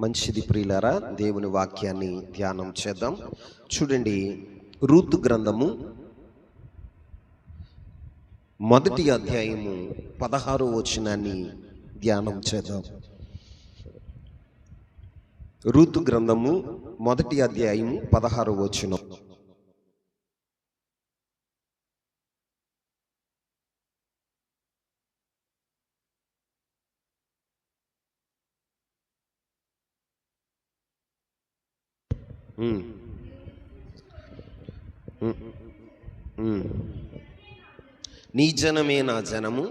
మంచిది ప్రియులారా, దేవుని వాక్యాన్ని ధ్యానం చేద్దాం. చూడండి, రూతు గ్రంథము 1వ అధ్యాయము 16వ వచనాన్ని ధ్యానం చేద్దాం. రూతు గ్రంథము 1వ అధ్యాయము 16వ వచనం. నీ జనమే నా జనము,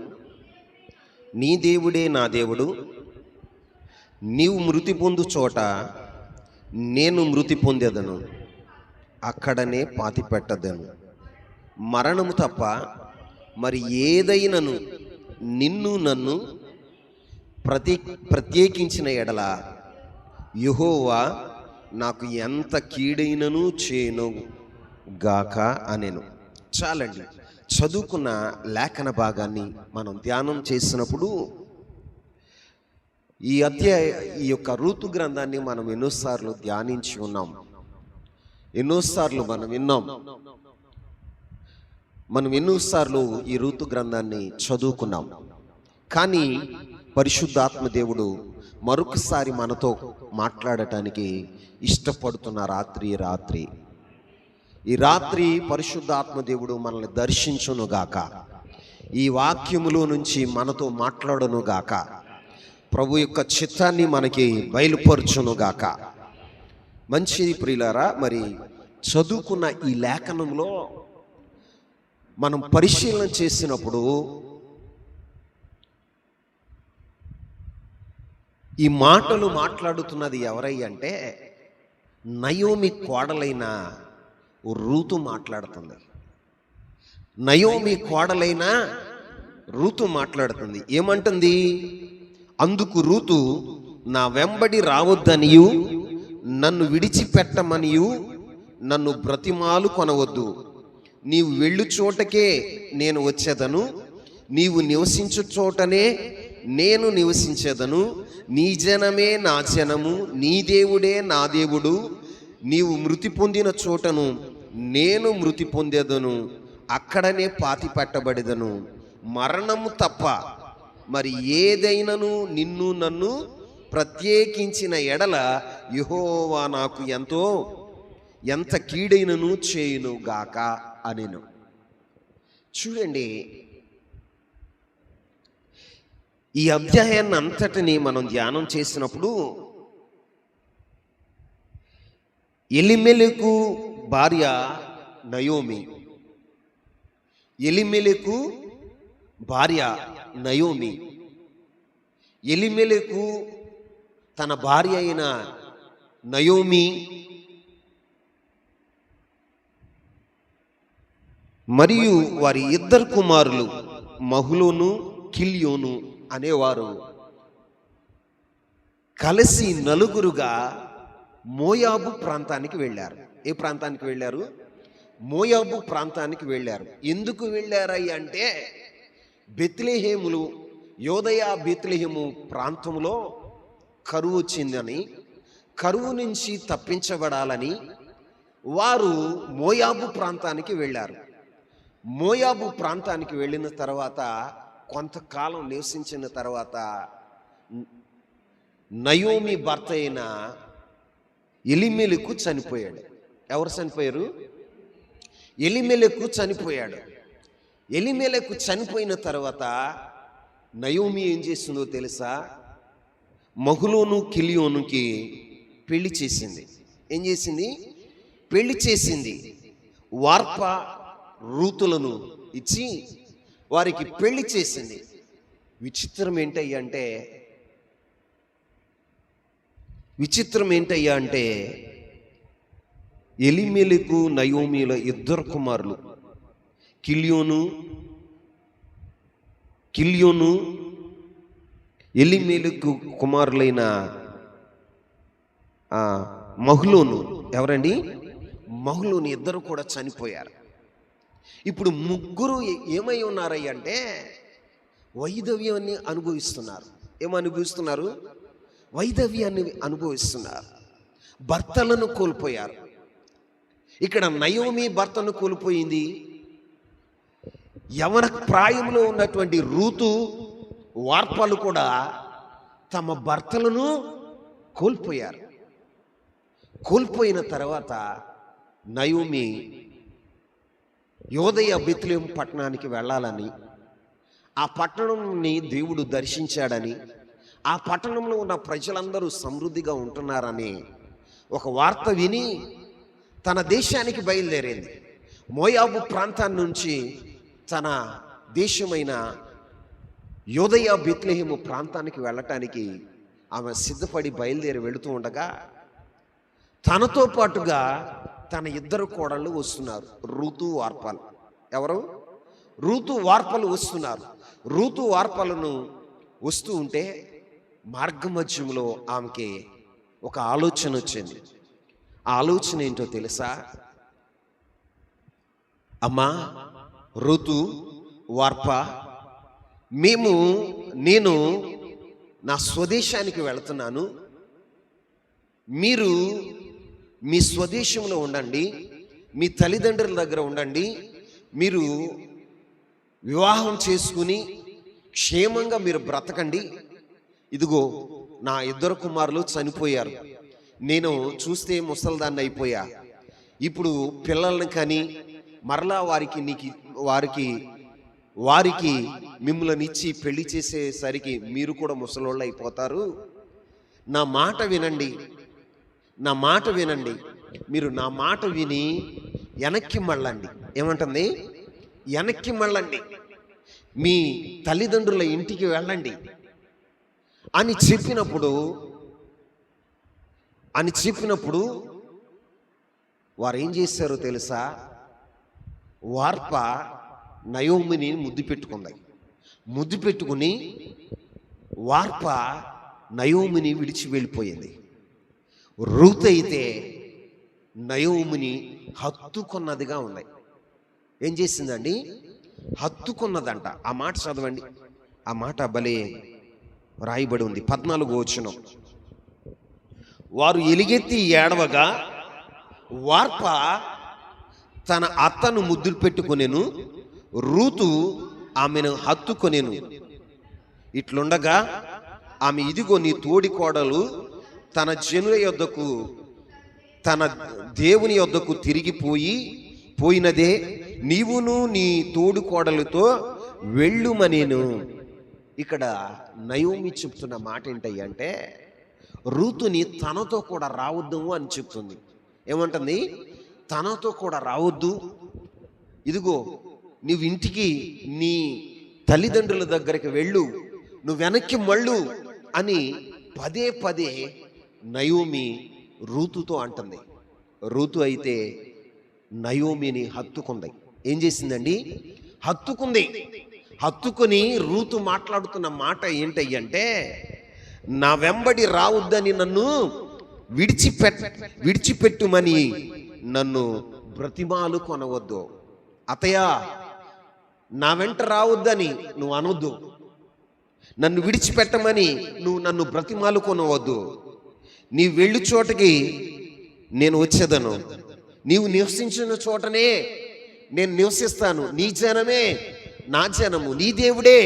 నీ దేవుడే నా దేవుడు. నీవు మృతి పొందు చోట నేను మృతి పొందేదను, అక్కడనే పాతి పెట్టదను. మరణము తప్ప మరి ఏదైనను నిన్ను నన్ను ప్రత్యేకించిన ఎడల యెహోవా నాకు ఎంత కీడైనను చేయను గాక అనెను. చాలండి, చదువుకున్న లేఖన భాగాన్ని మనం ధ్యానం చేసినప్పుడు ఈ యొక్క రూతు గ్రంథాన్ని మనం ఎన్నోసార్లు ధ్యానించి ఉన్నాం, ఎన్నోసార్లు మనం విన్నాం, మనం ఎన్నోసార్లు ఈ రూతు గ్రంథాన్ని చదువుకున్నాం. కానీ పరిశుద్ధాత్మ దేవుడు మరొకసారి మనతో మాట్లాడటానికి ఇష్టపడుతున్న రాత్రి ఈ రాత్రి పరిశుద్ధాత్మ దేవుడు మనల్ని దర్శించునుగాక, ఈ వాక్యములో నుంచి మనతో మాట్లాడునుగాక, ప్రభు యొక్క చిత్తాన్ని మనకి బయలుపరచునుగాక. మంచిది ప్రియులారా, మరి చదువుకున్న ఈ లేఖనంలో మనం పరిశీలన చేసినప్పుడు ఈ మాటలు మాట్లాడుతున్నది ఎవరై అంటే నయోమి కోడలైన రూతు మాట్లాడుతుంది. నయోమి కోడలైన రూతు మాట్లాడుతుంది. ఏమంటుంది? అందుకు రూతు, నా వెంబడి రావద్దనియు నన్ను విడిచిపెట్టమనియు నన్ను బ్రతిమాలు కొనవద్దు. నీవు వెళ్ళు చోటకే నేను వచ్చేదను, నీవు నివసించు చోటనే నేను నివసించేదను. నీ జనమే నా జనము, నీ దేవుడే నా దేవుడు. నీవు మృతి పొందిన చోటను నేను మృతి పొందేదను, అక్కడనే పాతి పెట్టబడేదను. మరణము తప్ప మరి ఏదైనను నిన్ను నన్ను ప్రత్యేకించిన ఎడల యెహోవా నాకు ఎంత కీడైనను చేయును గాక అనెను. చూడండి, ఈ అధ్యాయాన్ని అంతటిని మనం ధ్యానం చేసినప్పుడు ఎలీమెలెకు భార్య నయోమి, ఎలీమెలెకు భార్య నయోమి, ఎలీమెలెకు తన భార్య అయిన నయోమి మరియు వారి ఇద్దరు కుమారులు మహ్లోను కిల్యోను అనేవారు కలిసి నలుగురుగా మోయాబు ప్రాంతానికి వెళ్ళారు. ఏ ప్రాంతానికి వెళ్ళారు? మోయాబు ప్రాంతానికి వెళ్ళారు. ఎందుకు వెళ్ళారయ్య అంటే బెత్లెహేములు, యోదయ బెత్లెహేము ప్రాంతంలో కరువు వచ్చిందని, కరువు నుంచి తప్పించబడాలని వారు మోయాబు ప్రాంతానికి వెళ్ళారు. మోయాబు ప్రాంతానికి వెళ్ళిన తర్వాత కొంతకాలం నివసించిన తర్వాత నయోమి భర్త అయిన ఎలీమెలెకు చనిపోయాడు. ఎవరు చనిపోయారు? ఎలీమెలెకు చనిపోయాడు. ఎలీమెలెకు చనిపోయిన తర్వాత నయోమి ఏం చేసిందో తెలుసా? మహ్లోను కిల్యోనుకి పెళ్లి చేసింది. ఏం చేసింది? పెళ్లి చేసింది. వార్ప రూతులను ఇచ్చి వారికి పెళ్లి చేసింది. విచిత్రం ఏంటయ్యా అంటే ఎలీమెలెకు నయోమిల ఇద్దరు కుమారులు కిల్యోను ఎలీమెలెకు కుమారులైన మహ్లోను. ఎవరండి? మహ్లోను ఇద్దరు కూడా చనిపోయారు. ఇప్పుడు ముగ్గురు ఏమై ఉన్నారయ్య అంటే వైధవ్యాన్ని అనుభవిస్తున్నారు. ఏమనుభవిస్తున్నారు? వైధవ్యాన్ని అనుభవిస్తున్నారు, భర్తలను కోల్పోయారు. ఇక్కడ నయోమి భర్తను కోల్పోయింది. యవన ప్రాయంలో ఉన్నటువంటి రూతు వార్పలు కూడా తమ భర్తలను కోల్పోయారు. కోల్పోయిన తర్వాత నయోమి యోదయ బెత్లెహేం పట్టణానికి వెళ్ళాలని, ఆ పట్టణంని దేవుడు దర్శించాడని, ఆ పట్టణంలో ఉన్న ప్రజలందరూ సమృద్ధిగా ఉంటున్నారని ఒక వార్త విని తన దేశానికి బయలుదేరింది. మోయాబు ప్రాంతాన్ని నుంచి తన దేశమైన యోదయ బెత్లెహేము ప్రాంతానికి వెళ్ళటానికి ఆమె సిద్ధపడి బయలుదేరి వెళుతూ ఉండగా తనతో పాటుగా తన ఇద్దరు కోడళ్ళు వస్తున్నారు, రూతు వార్పలు. ఎవరు? రూతు వార్పలు వస్తున్నారు. రూతు వార్పలను వస్తూ ఉంటే మార్గమధ్యంలో ఆమెకి ఒక ఆలోచన వచ్చింది. ఆ ఆలోచన ఏంటో తెలుసా? అమ్మా రూతు, వార్ప, నేను నా స్వదేశానికి వెళుతున్నాను. మీరు మీ స్వదేశంలో ఉండండి, మీ తల్లిదండ్రుల దగ్గర ఉండండి. మీరు వివాహం చేసుకుని క్షేమంగా మీరు బ్రతకండి. ఇదిగో నా ఇద్దరు కుమారులు చనిపోయారు, నేను చూస్తే ముసల్దాన్ని అయిపోయా. ఇప్పుడు పిల్లల్ని కానీ మరలా వారికి మిమ్మల్ని ఇచ్చి పెళ్లి చేసేసరికి మీరు కూడా ముసలోళ్ళు అయిపోతారు. నా మాట వినండి, నా మాట వినండి. మీరు నా మాట విని వెనక్కి మళ్ళండి. ఏమంటుంది? వెనక్కి మళ్ళండి, మీ తల్లిదండ్రుల ఇంటికి వెళ్ళండి అని చెప్పినప్పుడు వారు ఏం చేశారో తెలుసా? వార్ప నయోమిని ముద్దు పెట్టుకుని వార్ప నయోమిని విడిచి వెళ్ళిపోయింది. రూతు అయితే నయోమిని హత్తుకున్నదిగా ఉంది. ఏం చేసిందండి? హత్తుకున్నదంట. ఆ మాట చదవండి, ఆ మాట భలే రాయబడి ఉంది. 14వ వచనం. వారు ఎలుగెత్తి ఏడవగా వార్ప తన అత్తను ముద్దులు పెట్టుకొనెను, రూతు ఆమెను హత్తుకొనెను. ఇట్లుండగా ఆమె, ఇదిగో నీ తోడి కోడలు తన జనుల యొద్దకు, తన దేవుని యొద్దకు పోయినదే, నీవును నీ తోడు కోడలతో వెళ్ళుమనేను. ఇక్కడ నయోమి చెప్తున్న మాట ఏంటంటే, రూతుని తనతో కూడా రావద్దు అని చెప్తుంది. ఏమంటుంది? తనతో కూడా రావద్దు, ఇదిగో నువ్వు ఇంటికి నీ తల్లిదండ్రుల దగ్గరికి వెళ్ళు, నువ్వు వెనక్కి మళ్ళు అని పదే పదే నయోమి రూతుతో అంటుంది. రూతు అయితే నయోమిని హత్తుకుంది. ఏం చేసిందండి? హత్తుకుని రూతు మాట్లాడుతున్న మాట ఏంటంటే, నా వెంబడి రావద్దని నన్ను విడిచిపెట్టుమని నన్ను బ్రతిమాలు కొనవద్దు. అతయ్య, నా వెంట రావద్దని నువ్వు అనొద్దు, నన్ను విడిచిపెట్టమని నువ్వు నన్ను బ్రతిమాలు కొనవద్దు. నీ వెళ్ళు చోటకి నేను వచ్చేదను, నీవు నివసించిన చోటనే నేను నివసిస్తాను. నీ జనమే నా జనము, నీ దేవుడే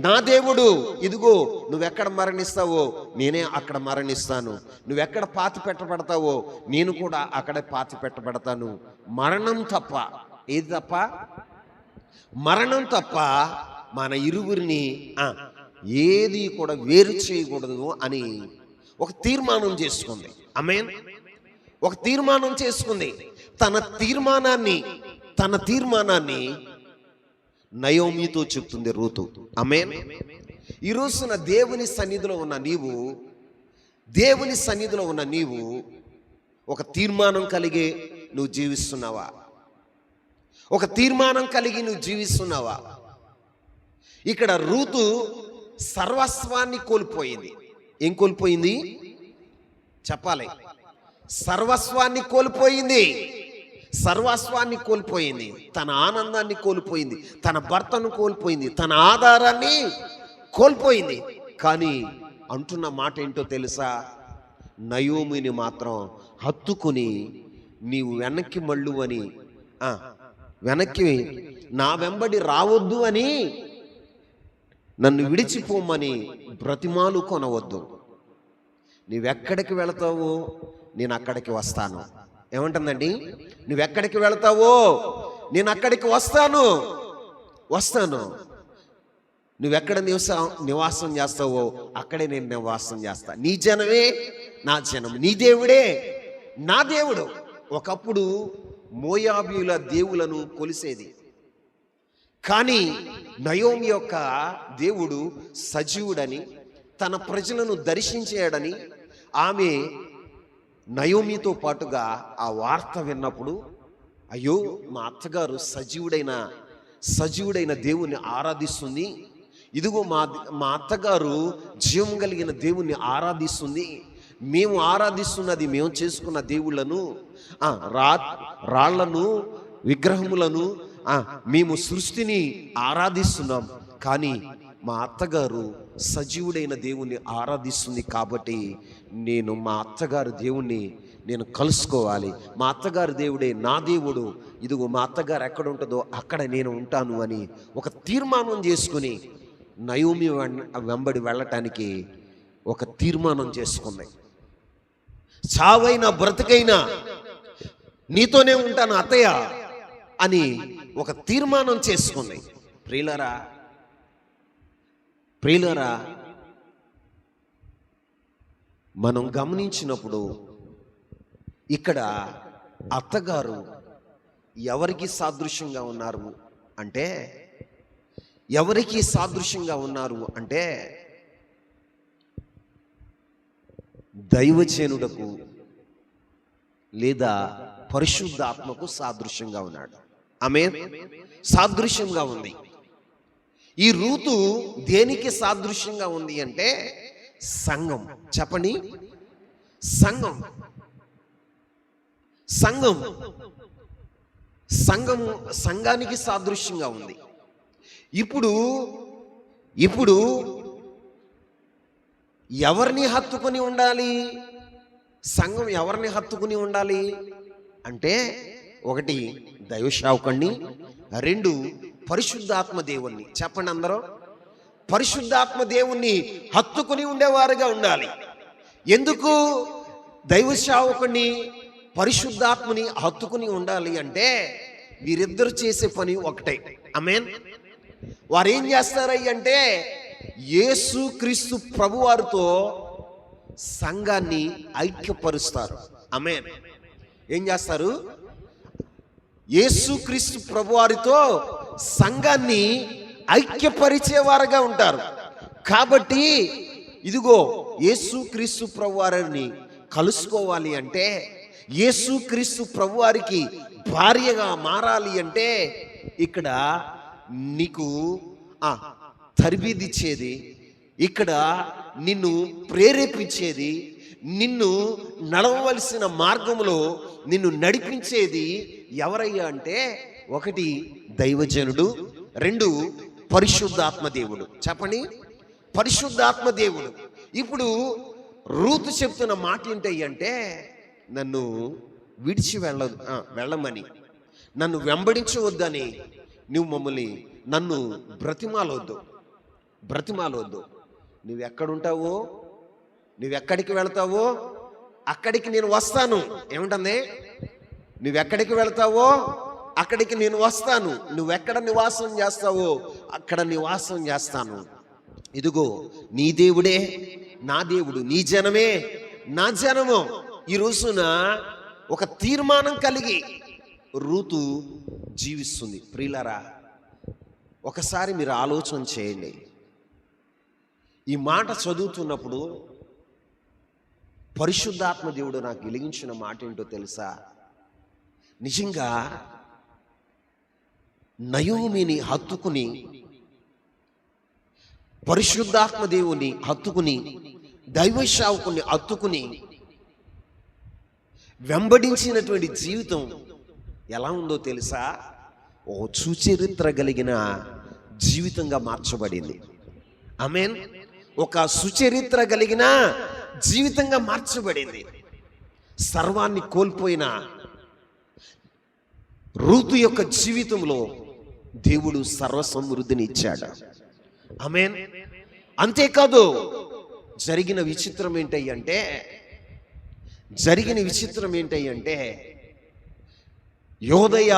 నా దేవుడు. ఇదిగో నువ్వెక్కడ మరణిస్తావో నేనే అక్కడ మరణిస్తాను, నువ్వెక్కడ పాతి పెట్టబడతావో నేను కూడా అక్కడే పాతి పెట్టబడతాను. మరణం తప్ప, ఏది తప్ప? మరణం తప్ప మన ఇరువురిని ఏది కూడా వేరు చేయకూడదు అని ఒక తీర్మానం చేసుకుంది. ఆమేన్. ఒక తీర్మానం చేసుకుంది. తన తీర్మానాన్ని నయోమితో చెప్తుంది రూతు. ఆమేన్. ఈ రోజున దేవుని సన్నిధిలో ఉన్న నీవు ఒక తీర్మానం కలిగి నువ్వు జీవిస్తున్నావా? ఒక తీర్మానం కలిగి నువ్వు జీవిస్తున్నావా? ఇక్కడ రూతు సర్వస్వాన్ని కోల్పోయింది. ఏం కోల్పోయింది చెప్పాలి? సర్వస్వాన్ని కోల్పోయింది. తన ఆనందాన్ని కోల్పోయింది, తన భర్తను కోల్పోయింది, తన ఆధారాన్ని కోల్పోయింది. కానీ అంటున్న మాట ఏంటో తెలుసా? నయోమిని మాత్రం హత్తుకుని నీవు వెనక్కి మళ్ళు అని, వెనక్కి నా వెంబడి రావద్దు అని, నన్ను విడిచిపోమని బ్రతిమాలు కొనవద్దు. నీవెక్కడికి వెళతావో నేను అక్కడికి వస్తాను. ఏమంటుందండి? నువ్వెక్కడికి వెళతావో నేను అక్కడికి వస్తాను. నువ్వెక్కడ నివాసం చేస్తావో అక్కడే నేను నివాసం చేస్తా. నీ జనమే నా జనం, నీ దేవుడే నా దేవుడు. ఒకప్పుడు మోయాబీయుల దేవులను కొలిసేది, కానీ నయోమి యొక్క దేవుడు సజీవుడని, తన ప్రజలను దర్శించాడని ఆమె నయోమితో పాటుగా ఆ వార్త విన్నప్పుడు, అయ్యో మా అత్తగారు సజీవుడైన దేవుణ్ణి ఆరాధిస్తుంది, ఇదిగో మా అత్తగారు జీవం కలిగిన దేవుణ్ణి ఆరాధిస్తుంది, మేము ఆరాధిస్తున్నది, మేము చేసుకున్న దేవుళ్ళను, రాళ్లను, విగ్రహములను, మేము సృష్టిని ఆరాధిస్తున్నాం, కానీ మా అత్తగారు సజీవుడైన దేవుణ్ణి ఆరాధిస్తుంది, కాబట్టి నేను మా అత్తగారు దేవుణ్ణి నేను కలుసుకోవాలి. మా అత్తగారు దేవుడే నా దేవుడు, ఇదిగో మా అత్తగారు ఎక్కడ ఉంటుందో అక్కడ నేను ఉంటాను అని ఒక తీర్మానం చేసుకుని నయోమి వెంబడి వెళ్ళటానికి ఒక తీర్మానం చేసుకుంది. చావైనా బ్రతికైనా నీతోనే ఉంటాను అత్తయ్య అని ఒక తీర్మానం చేసుకుంది. ప్రియులారా, మనం గమనించినప్పుడు ఇక్కడ అత్తగారు ఎవరికి సాదృశ్యంగా ఉన్నారు అంటే దైవజనుడకు లేదా పరిశుద్ధాత్మకు సాదృశ్యంగా ఉన్నాడు. ఆమేన్. సాదృశ్యంగా ఉంది. ఈ రూతు దేనికి సాదృశ్యంగా ఉంది అంటే సంఘం. చెప్పండి, సంఘానికి సాదృశ్యంగా ఉంది. ఇప్పుడు ఎవరిని హత్తుకుని ఉండాలి? సంఘం ఎవరిని హత్తుకుని ఉండాలి అంటే, ఒకటి దైవశావుకుణ్ణి, రెండు పరిశుద్ధాత్మ దేవుణ్ణి. చెప్పండి అందరూ, పరిశుద్ధాత్మ దేవుణ్ణి హత్తుకుని ఉండేవారుగా ఉండాలి. ఎందుకు దైవశావుకుణ్ణి, పరిశుద్ధాత్మని హత్తుకుని ఉండాలి అంటే, వీరిద్దరు చేసే పని ఒకటే. ఆమేన్. వారు ఏం చేస్తారంటే, యేసుక్రీస్తు ప్రభువారితో సంఘాన్ని ఐక్యపరుస్తారు. ఆమేన్. ఏం చేస్తారు? యేసుక్రీస్తు ప్రభువారితో సంఘాన్ని ఐక్యపరిచేవారుగా ఉంటారు. కాబట్టి ఇదిగో యేసుక్రీస్తు ప్రభువారిని కలుసుకోవాలి అంటే, యేసుక్రీస్తు ప్రభువారికి భార్యగా మారాలి అంటే, ఇక్కడ నీకు తరబీదిచ్చేది, ఇక్కడ నిన్ను ప్రేరేపించేది, నిన్ను నడవవలసిన మార్గంలో నిన్ను నడిపించేది ఎవరయ్యా అంటే, ఒకటి దైవజనుడు, రెండు పరిశుద్ధాత్మ దేవుడు. చెప్పండి, పరిశుద్ధాత్మ దేవుడు. ఇప్పుడు రూతు చెప్తున్న మాట ఏంటంటే, నన్ను విడిచి వెళ్ళమని, నన్ను వెంబడించవద్దని నన్ను బ్రతిమాలొద్దు. నువ్వెక్కడుంటావో, నువ్వెక్కడికి వెళతావో అక్కడికి నేను వస్తాను. ఏముంటుంది? నువ్వెక్కడికి వెళతావో అక్కడికి నేను వస్తాను. నువ్వెక్కడ నివాసం చేస్తావో అక్కడ నివాసం చేస్తాను. ఇదిగో నీ దేవుడే నా దేవుడు, నీ జనమే నా జనము. ఈ రోజున ఒక తీర్మానం కలిగి రూతు జీవిస్తుంది. ప్రియులారా, ఒకసారి మీరు ఆలోచన చేయండి. ఈ మాట చదువుతున్నప్పుడు పరిశుద్ధాత్మ దేవుడు నాకు వెలిగించిన మాట ఏంటో తెలుసా? నిజంగా నయోమిని హత్తుకుని, పరిశుద్ధాత్మ దేవుని హత్తుకుని, దైవశావుకుని హత్తుకుని వెంబడించినటువంటి జీవితం ఎలా ఉందో తెలుసా? ఓ సుచరిత్ర కలిగిన జీవితంగా మార్చబడింది. ఆమేన్. ఒక సుచరిత్ర కలిగిన జీవితంగా మార్చబడింది. సర్వాన్ని కోల్పోయిన రూతు యొక్క జీవితంలో దేవుడు సర్వ సమృద్ధిని ఇచ్చాడు. ఆమేన్. అంతేకాదు జరిగిన విచిత్రం ఏంటంటే యోదయ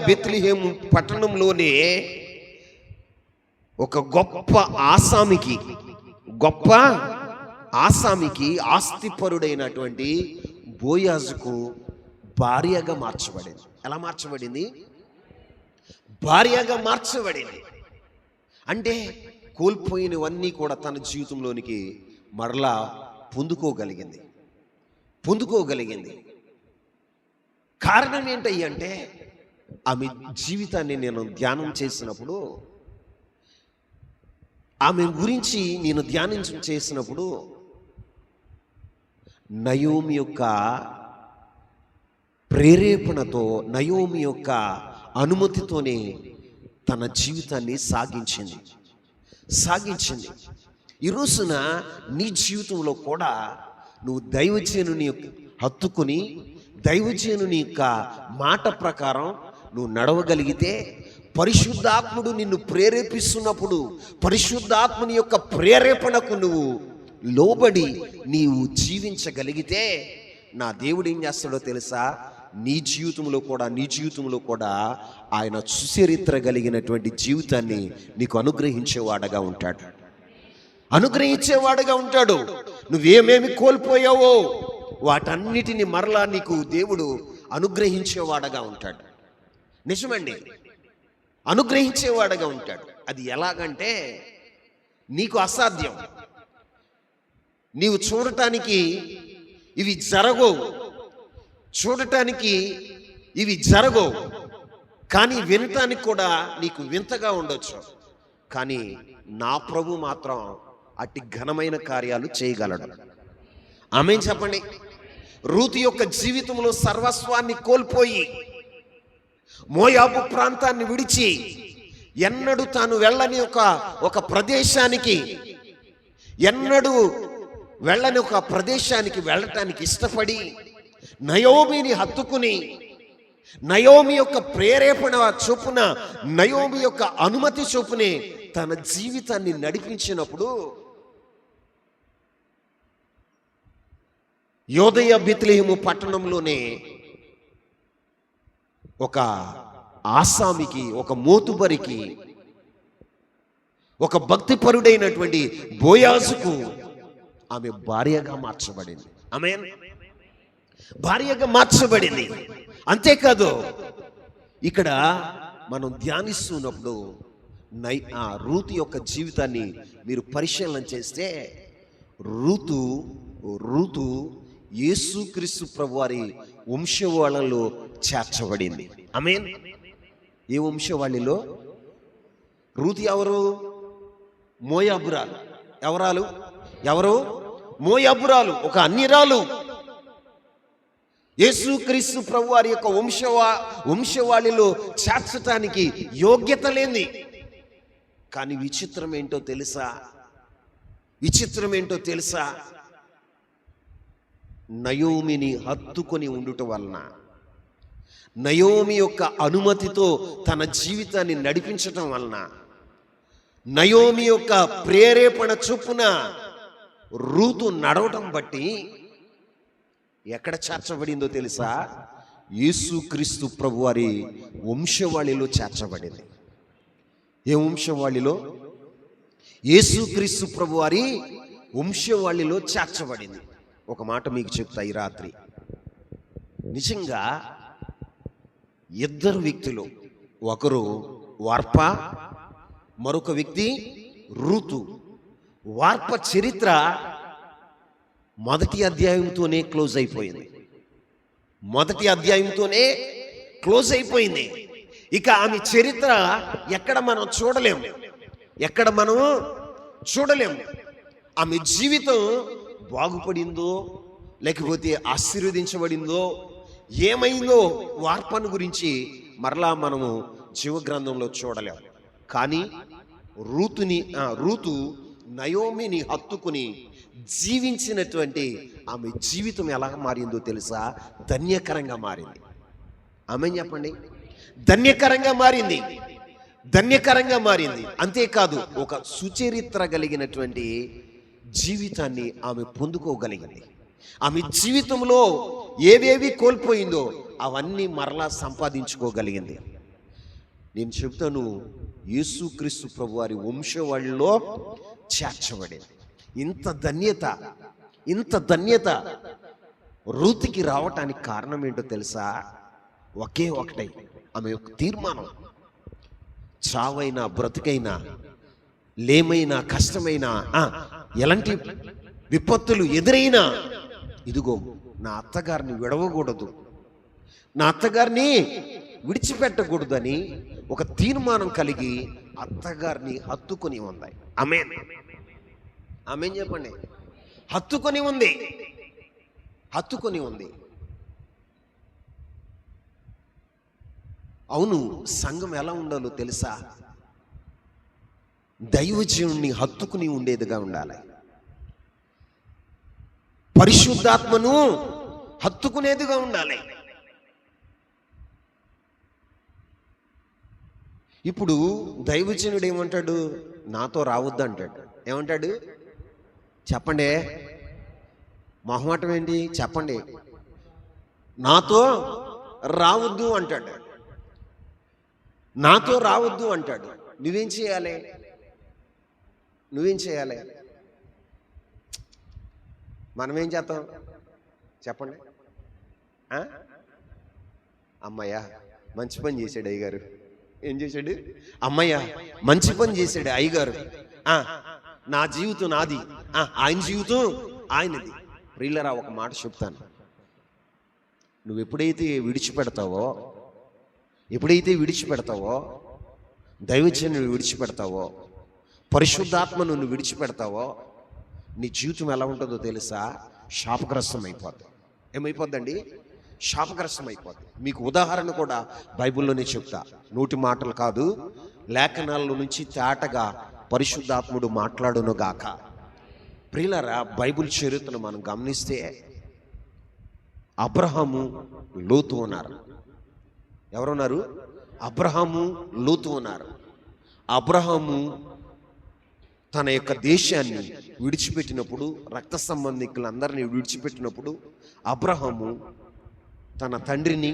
బెత్లెహేము పట్టణంలోనే ఒక గొప్ప ఆసామికి ఆస్తిపరుడైనటువంటి బోయాజుకు భార్యగా మార్చబడింది. ఎలా మార్చబడింది? భార్యగా మార్చబడింది. అంటే కోల్పోయినవన్నీ కూడా తన జీవితంలోనికి మరలా పొందుకోగలిగింది. కారణం ఏంటంటే ఆమె జీవితాన్ని నేను ధ్యానం చేసినప్పుడు, ఆమె గురించి నేను చేసినప్పుడు నయోమి యొక్క ప్రేరేపణతో, నయోమి యొక్క అనుమతితోనే తన జీవితాన్ని సాగించింది. ఈ రోజున నీ జీవితంలో కూడా నువ్వు దైవజనుని హత్తుకుని దైవజనుని యొక్క మాట ప్రకారం నువ్వు నడవగలిగితే, పరిశుద్ధాత్ముడు నిన్ను ప్రేరేపిస్తున్నప్పుడు పరిశుద్ధాత్ముని యొక్క ప్రేరేపణకు నువ్వు లోబడి నీవు జీవించగలిగితే, నా దేవుడు ఏం చేస్తాడో తెలుసా? నీ జీవితంలో కూడా ఆయన సుచరిత్ర కలిగినటువంటి జీవితాన్ని నీకు అనుగ్రహించేవాడుగా ఉంటాడు. నువ్వేమేమి కోల్పోయావో వాటన్నిటిని మరలా నీకు దేవుడు అనుగ్రహించేవాడుగా ఉంటాడు. నిజమండి, అనుగ్రహించేవాడుగా ఉంటాడు. అది ఎలాగంటే నీకు అసాధ్యం, నీవు చూడటానికి ఇవి జరగవు, కానీ వినటానికి కూడా నీకు వింతగా ఉండొచ్చు. కానీ నా ప్రభు మాత్రం అట్టి ఘనమైన కార్యాలు చేయగలడు. ఆమేన్ చెప్పండి. రూతు యొక్క జీవితంలో సర్వస్వాన్ని కోల్పోయి మోయాబు ప్రాంతాన్ని విడిచి ఎన్నడూ తాను వెళ్ళని ఒక ప్రదేశానికి వెళ్ళటానికి ఇష్టపడి నయోమిని హత్తుకుని, నయోమి యొక్క ప్రేరేపణ చొప్పున, నయోమి యొక్క అనుమతి చొప్పునే తన జీవితాన్ని నడిపించినప్పుడు యోదయ బెత్లెహేము పట్టణంలోనే ఒక ఆసామికి, ఒక మోతుబరికి, ఒక భక్తిపరుడైనటువంటి బోయాజుకు ఆమె భార్యగా మార్చబడింది. ఆమేన్. భార్యగా మార్చబడింది. అంతేకాదు ఇక్కడ మనం ధ్యానిస్తున్నప్పుడు రూతు యొక్క జీవితాన్ని మీరు పరిశీలన చేస్తే రూతు యేసుక్రీస్తు ప్రభువారి వంశవాళిలో చేర్చబడింది. ఆమేన్. ఏ వంశవాళిలో? రూతు ఎవరు? మోయాబురాలు. ఎవరు? మోయాబురాలు, ఒక అన్యరాలు. యేసుక్రీస్తు ప్రభువారి యొక్క వంశవాళిలో చేర్చటానికి యోగ్యత లేని. కానీ విచిత్రం ఏంటో తెలుసా? నయోమిని హత్తుకొని ఉండుట వలన, నయోమి యొక్క అనుమతితో తన జీవితాన్ని నడిపించటం వలన, నయోమి యొక్క ప్రేరేపణ చొప్పున రూతు నడవటం బట్టి ఎక్కడ చేర్చబడిందో తెలుసా? యేసుక్రీస్తు ప్రభువారి వంశవాళిలో చేర్చబడింది. ఏ వంశవాళిలో? యేసుక్రీస్తు ప్రభువారి వంశవాళిలో చేర్చబడింది. ఒక మాట మీకు చెప్తా ఈ రాత్రి. నిజంగా ఇద్దరు వ్యక్తులు, ఒకరు వార్ప, మరొక వ్యక్తి రూతు. వార్ప చరిత్ర మొదటి అధ్యాయంతోనే క్లోజ్ అయిపోయింది. ఇక ఆమె చరిత్ర ఎక్కడ మనం చూడలేము. ఆమె జీవితం బాగుపడిందో లేకపోతే ఆశీర్వదించబడిందో ఏమైందో వార్పను గురించి మరలా మనము జీవగ్రంథంలో చూడలేము. కానీ రూతు నయోమిని హత్తుకుని జీవించినటువంటి ఆమె జీవితం ఎలా మారిందో తెలుసా? ధన్యకరంగా మారింది. ఆమె చెప్పండి, ధన్యకరంగా మారింది, ధన్యకరంగా మారింది. అంతేకాదు ఒక సుచరిత్ర కలిగినటువంటి జీవితాన్ని ఆమె పొందుకోగలిగింది. ఆమె జీవితంలో ఏవేవి కోల్పోయిందో అవన్నీ మరలా సంపాదించుకోగలిగింది. నేను చెప్తాను, యేసుక్రీస్తు ప్రభు వారి వంశవాళ్ళలో చేర్చబడింది. ఇంత ధన్యత రూతుకి రావటానికి కారణం ఏంటో తెలుసా? ఒకే ఒకటై ఆమె యొక్క తీర్మానం. చావైనా బ్రతుకైనా, లేమైనా కష్టమైనా, ఎలాంటి విపత్తులు ఎదురైనా, ఇదిగో నా అత్తగారిని విడవకూడదు, నా అత్తగారిని విడిచిపెట్టకూడదని ఒక తీర్మానం కలిగి అత్తగారిని హత్తుకొని ఉంది. ఆమేన్, ఆమేన్ చెప్పండి. హత్తుకొని ఉంది. అవును, సంఘం ఎలా ఉండాలో తెలుసా? దైవజనుడిని హత్తుకుని ఉండేదిగా ఉండాలి. పరిశుద్ధాత్మను హత్తుకునేదిగా ఉండాలి. ఇప్పుడు దైవజనుడు ఏమంటాడు? నాతో రావద్దు అంటాడు. ఏమంటాడు చెప్పండి? మొహమాటం ఏంటి చెప్పండి? నాతో రావద్దు అంటాడు. నాతో రావద్దు అంటాడు. నువ్వేం చేయాలి? మనమేం చేస్తాం చెప్పండి? అమ్మయ్య మంచి పని చేశాడు అయ్యగారు. ఏం చేశాడు? అమ్మయ్య మంచి పని చేశాడు అయ్యగారు. నా జీవితం నాది, ఆయన జీవితం ఆయనది. ప్రియులరా, ఒక మాట చెప్తాను. నువ్వు ఎప్పుడైతే విడిచిపెడతావో, దైవజనుని విడిచిపెడతావో, పరిశుద్ధాత్మను నువ్వు విడిచిపెడతావో, నీ జీవితం ఎలా ఉంటుందో తెలుసా? శాపగ్రస్తం అయిపోద్ది. ఏమైపోద్దండి? శాపగ్రస్తం అయిపోద్ది. మీకు ఉదాహరణ కూడా బైబిల్లోనే చెప్తా. నోటి మాటలు కాదు, లేఖనాల నుంచి తేటగా పరిశుద్ధాత్ముడు మాట్లాడును గాక. ప్రియులరా, బైబిల్ చరిత్రను మనం గమనిస్తే అబ్రహాము, లోతు ఉన్నారు. ఎవరున్నారు? అబ్రహాము, లోతు ఉన్నారు. అబ్రహాము తన యొక్క దేశాన్ని విడిచిపెట్టినప్పుడు, రక్త సంబంధికులందరినీ విడిచిపెట్టినప్పుడు, అబ్రహాము తన తండ్రిని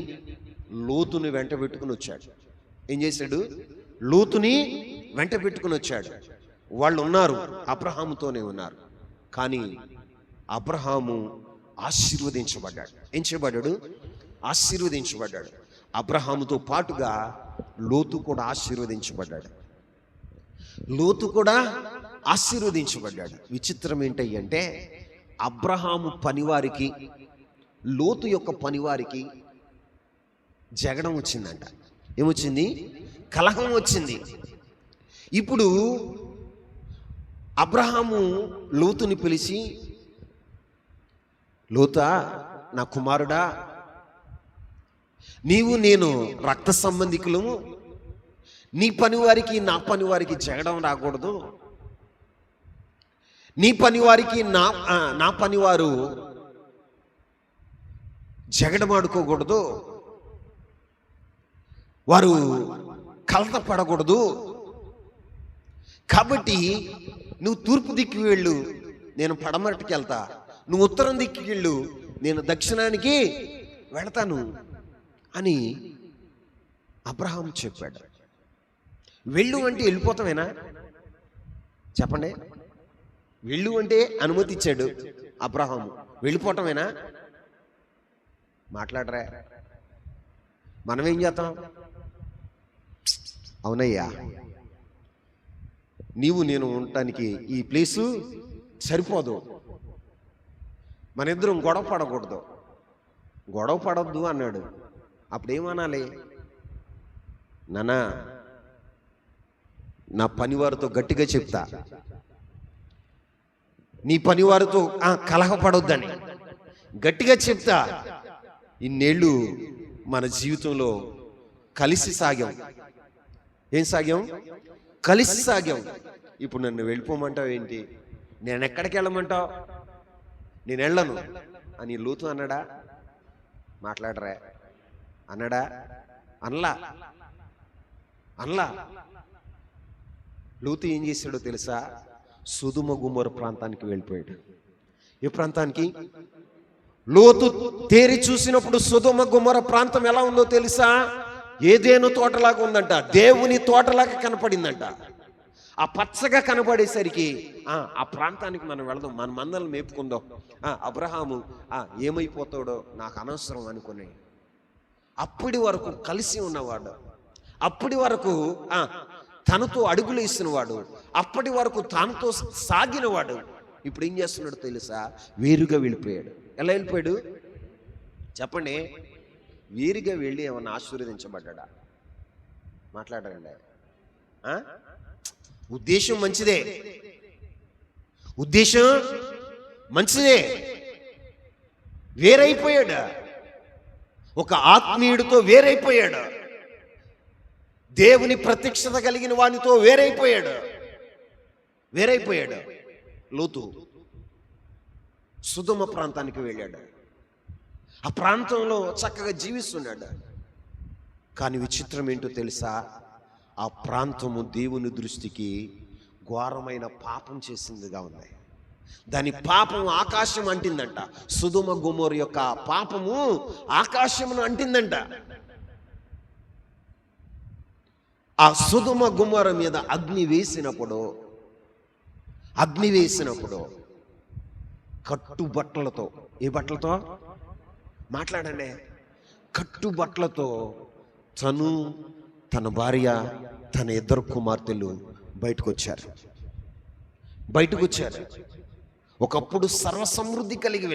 లోతుని వెంట పెట్టుకుని వచ్చాడు. ఏం చేశాడు? లోతుని వెంట పెట్టుకుని వచ్చాడు. వాళ్ళు ఉన్నారు, అబ్రహాముతోనే ఉన్నారు. కానీ అబ్రహాము ఆశీర్వదించబడ్డాడు. ఏం చేయబడ్డాడు? ఆశీర్వదించబడ్డాడు. అబ్రహాముతో పాటుగా లోతు కూడా ఆశీర్వదించబడ్డాడు. విచిత్రం ఏంటంటే అబ్రహాము పనివారికి, లోతు యొక్క పనివారికి జగడం వచ్చిందంట. ఏమొచ్చింది? కలహం వచ్చింది. ఇప్పుడు అబ్రహాము లోతుని పిలిచి, లోతా నా కుమారుడా, నీవు నేను రక్త సంబంధికులము, నీ పనివారికి నా పనివారికి జగడం రాకూడదు, నీ పనివారికి నా పనివారు జగడమాడుకోకూడదు, వారు కలత పడకూడదు. కాబట్టి నువ్వు తూర్పు దిక్కు వెళ్ళు, నేను పడమరటికి వెళ్తా. నువ్వు ఉత్తరం దిక్కు వెళ్ళు, నేను దక్షిణానికి వెళతాను అని అబ్రహాం చెప్పాడు. వెళ్ళు అంటే వెళ్ళిపోతామేనా చెప్పండి? వెళ్ళు అంటే అనుమతి ఇచ్చాడు అబ్రహాము. వెళ్ళిపోవటమేనా? మాట్లాడరా? మనం ఏం చేస్తాం? అవునయ్యా, నీవు నేను ఉండటానికి ఈ ప్లేసు సరిపోదు, మన ఇద్దరం గొడవ పడొద్దు అన్నాడు. అప్పుడేమనాలి? నానా, నా పనివారితో గట్టిగా చెప్తా, నీ పనివారితో కలహపడొద్దని గట్టిగా చెప్తా. ఇన్నేళ్ళు మన జీవితంలో కలిసి సాగాం, ఏం సాగాం? కలిసి సాగాం. ఇప్పుడు నన్ను వెళ్ళిపోమంటావు ఏంటి? నేను ఎక్కడికి వెళ్ళమంటావు? నేను వెళ్ళను అని లోతు అన్నాడా? మాట్లాడరా? అన్నాడా? అనలా. లోతు ఏం చేశాడో తెలుసా? సొదొమ గొమొర్రా ప్రాంతానికి వెళ్ళిపోయాడు. ఏ ప్రాంతానికి? లోతు తేరి చూసినప్పుడు సొదొమ గొమొర్రా ప్రాంతం ఎలా ఉందో తెలుసా? ఏదేను తోటలాగా ఉందంట, దేవుని తోటలాగా కనపడిందంట. ఆ పచ్చగా కనపడేసరికి ఆ ప్రాంతానికి మనం వెళదాం, మన మందలను మేపుకుందాం. అబ్రహాము ఏమైపోతాడో నాకు అనవసరం అనుకుని అప్పటి వరకు కలిసి ఉన్నవాడు, అప్పటి వరకు తనతో అడుగులు ఇస్తున్నవాడు, అప్పటి వరకు తనతో సాగినవాడు ఇప్పుడు ఏం చేస్తున్నాడు తెలుసా? వేరుగా వెళ్ళిపోయాడు. ఎలా వెళ్ళిపోయాడు చెప్పండి? వేరుగా వెళ్ళి ఏమన్నా ఆశీర్వదించబడ్డా? మాట్లాడారండి. ఉద్దేశం మంచిదే, ఉద్దేశం మంచిదే. వేరైపోయాడు, ఒక ఆత్మీయుడితో వేరైపోయాడు, దేవుని ప్రత్యక్షత కలిగిన వానితో వేరైపోయాడు. లోతు సొదొమ ప్రాంతానికి వెళ్ళాడు. ఆ ప్రాంతంలో చక్కగా జీవిస్తున్నాడు. కానీ విచిత్రం ఏంటో తెలుసా? ఆ ప్రాంతము దేవుని దృష్టికి ఘోరమైన పాపం చేసిందిగా ఉంది. దాని పాపం ఆకాశం అంటిందంట. సొదొమ గొమొర్రా యొక్క పాపము ఆకాశమును అంటిందంట. ఆ సొదొమ గొమొర్రా మీద అగ్ని వేసినప్పుడు కట్టుబట్టలతో, ఏ బట్టలతో? మాట్లాడండి. కట్టుబట్టలతో తను, తన భార్య, తన 2 కుమార్తెలు బయటకు వచ్చారు. ఒకప్పుడు సర్వసమృద్ధి కలిగి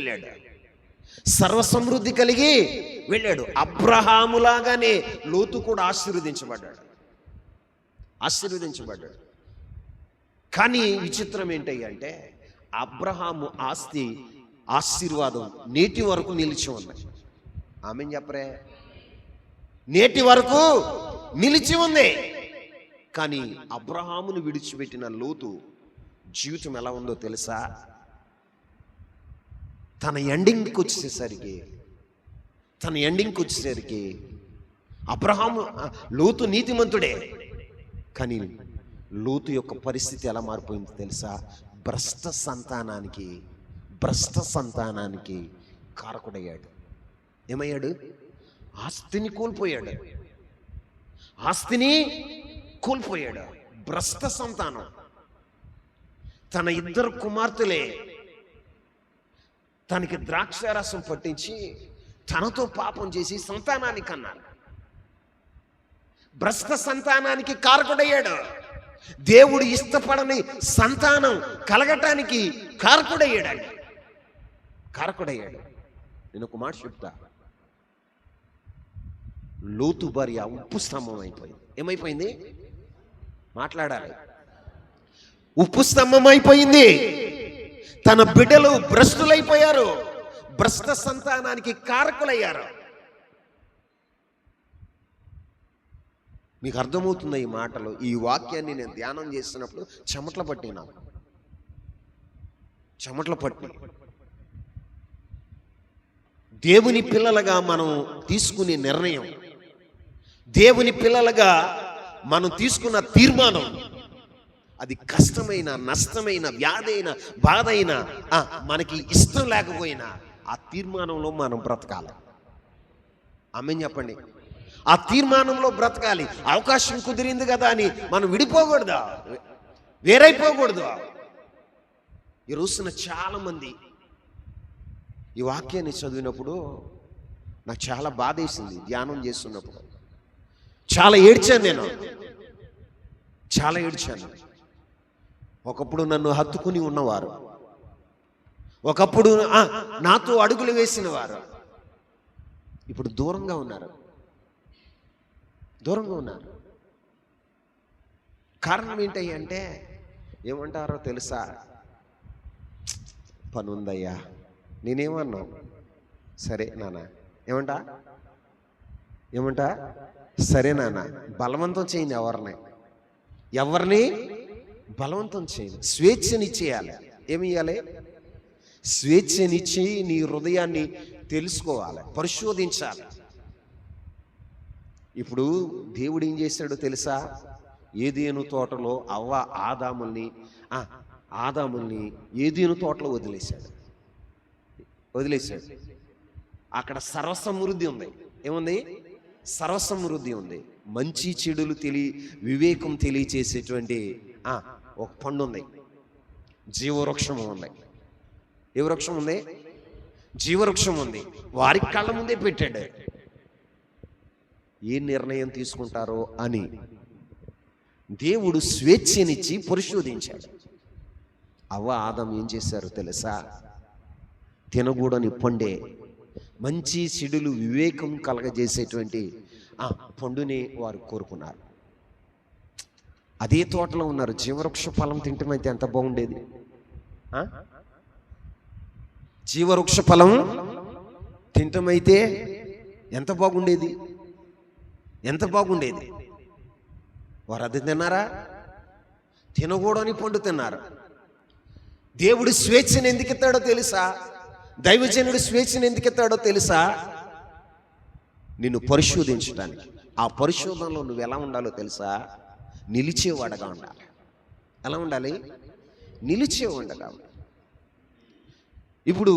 వెళ్ళాడు. అబ్రహాములాగానే లోతు కూడా ఆశీర్వదించబడ్డాడు. కానీ విచిత్రం ఏంటంటే అబ్రహాము ఆశీర్వాదం నేటి వరకు నిలిచి ఉంది. ఆమెన్ చెప్పరే? నేటి వరకు నిలిచి ఉంది. కానీ అబ్రహామును విడిచిపెట్టిన లోతు జీవితం ఎలా ఉందో తెలుసా? తన ఎండింగ్కి వచ్చేసరికి అబ్రహాము, లోతు నీతిమంతుడే, కానీ లోతు యొక్క పరిస్థితి ఎలా మారిపోయిందో తెలుసా? భ్రష్ట సంతానానికి కారకుడయ్యాడు. ఏమయ్యాడు? ఆస్తిని కోల్పోయాడు. భ్రష్ట సంతానం. తన 2 కుమార్తెలే తనకి ద్రాక్షారసం పట్టించి తనతో పాపం చేసి సంతానాన్ని కన్నారు. భ్రష్ట సంతానానికి కారకుడయ్యాడు. దేవుడు ఇష్టపడని సంతానం కలగటానికి కారకుడయ్యాడు. నేను ఒక మాట చెప్తా. లోతు భార్య ఉప్పు స్తంభం అయిపోయింది. ఏమైపోయింది? మాట్లాడాలి. ఉప్పు స్తంభం అయిపోయింది. తన బిడ్డలు భ్రష్టులైపోయారు, భ్రష్ట సంతానానికి కారకులయ్యారు. మీకు అర్థమవుతుందా ఈ మాటలు? ఈ వాక్యాన్ని నేను ధ్యానం చేస్తున్నప్పుడు చెమటలు పట్టి దేవుని పిల్లలుగా మనం తీసుకునే నిర్ణయం, దేవుని పిల్లలుగా మనం తీసుకున్న తీర్మానం, అది కష్టమైన, నష్టమైన, వ్యాధైన, బాధైన, మనకి ఇష్టం లేకపోయినా ఆ తీర్మానంలో మనం బ్రతకాలి. ఆమేన్ చెప్పండి. ఆ తీర్మానంలో బ్రతకాలి. అవకాశం కుదిరింది కదా అని మనం విడిపోకూడదు, వేరైపోకూడదు. ఈ రోజున చాలా మంది ఈ వాక్యాన్ని చదివినప్పుడు నాకు చాలా బాధ వేసింది. ధ్యానం చేస్తున్నప్పుడు చాలా ఏడ్చాను. ఒకప్పుడు నన్ను హత్తుకుని ఉన్నవారు, ఒకప్పుడు నాతో అడుగులు వేసిన వారు ఇప్పుడు దూరంగా ఉన్నారు. కారణం ఏంటంటే ఏమంటారో తెలుసా? పని ఉందయ్యా. నేనేమన్నా? సరే నాన్న. ఏమంటా? ఏమంట? సరే నాన్న, బలవంతం చేయండి, ఎవరిని బలవంతం చేయండి, స్వేచ్ఛనిచ్చేయాలి. ఏమి ఇవ్వాలి? స్వేచ్ఛనిచ్చి నీ హృదయాన్ని తెలుసుకోవాలి, పరిశోధించాలి. ఇప్పుడు దేవుడు ఏం చేశాడో తెలుసా? ఏదేను తోటలో ఆదాముల్ని ఏదేను తోటలో వదిలేశాడు. అక్కడ సర్వసమృద్ధి ఉంది. ఏముంది? సర్వసమృద్ధి ఉంది. మంచి చెడులు వివేకం తెలియచేసేటువంటి ఒక పండు ఉంది, జీవవృక్షం ఉంది. ఏ వృక్షం ఉంది? జీవవృక్షం ఉంది. వారి కళ్ళ ముందే పెట్టాడు. ఏ నిర్ణయం తీసుకుంటారో అని దేవుడు స్వేచ్ఛనిచ్చి పరిశోధించాడు. ఆదాం ఏం చేశారు తెలుసా? తినకూడని పండే, మంచి చెడులు వివేకం కలగజేసేటువంటి పండుని వారు కోరుకున్నారు. అదే తోటలో ఉన్నారు. జీవవృక్ష ఫలం తింటమైతే ఎంత బాగుండేది? జీవవృక్ష ఫలం తింటమైతే ఎంత బాగుండేది? వారు అది తిన్నారా? తినకూడని పండు తిన్నారు. దేవుడు స్వేచ్ఛను ఎందుకు ఇస్తాడో తెలుసా? దైవజనుడు స్వేచ్ఛను ఎందుకు ఇస్తాడో తెలుసా? నిన్ను పరిశోధించడానికి. ఆ పరిశోధనలో నువ్వు ఎలా ఉండాలో తెలుసా? నిలిచేవాడగా ఉండాలి. ఎలా ఉండాలి? నిలిచేవాడగా ఉండాలి. ఇప్పుడు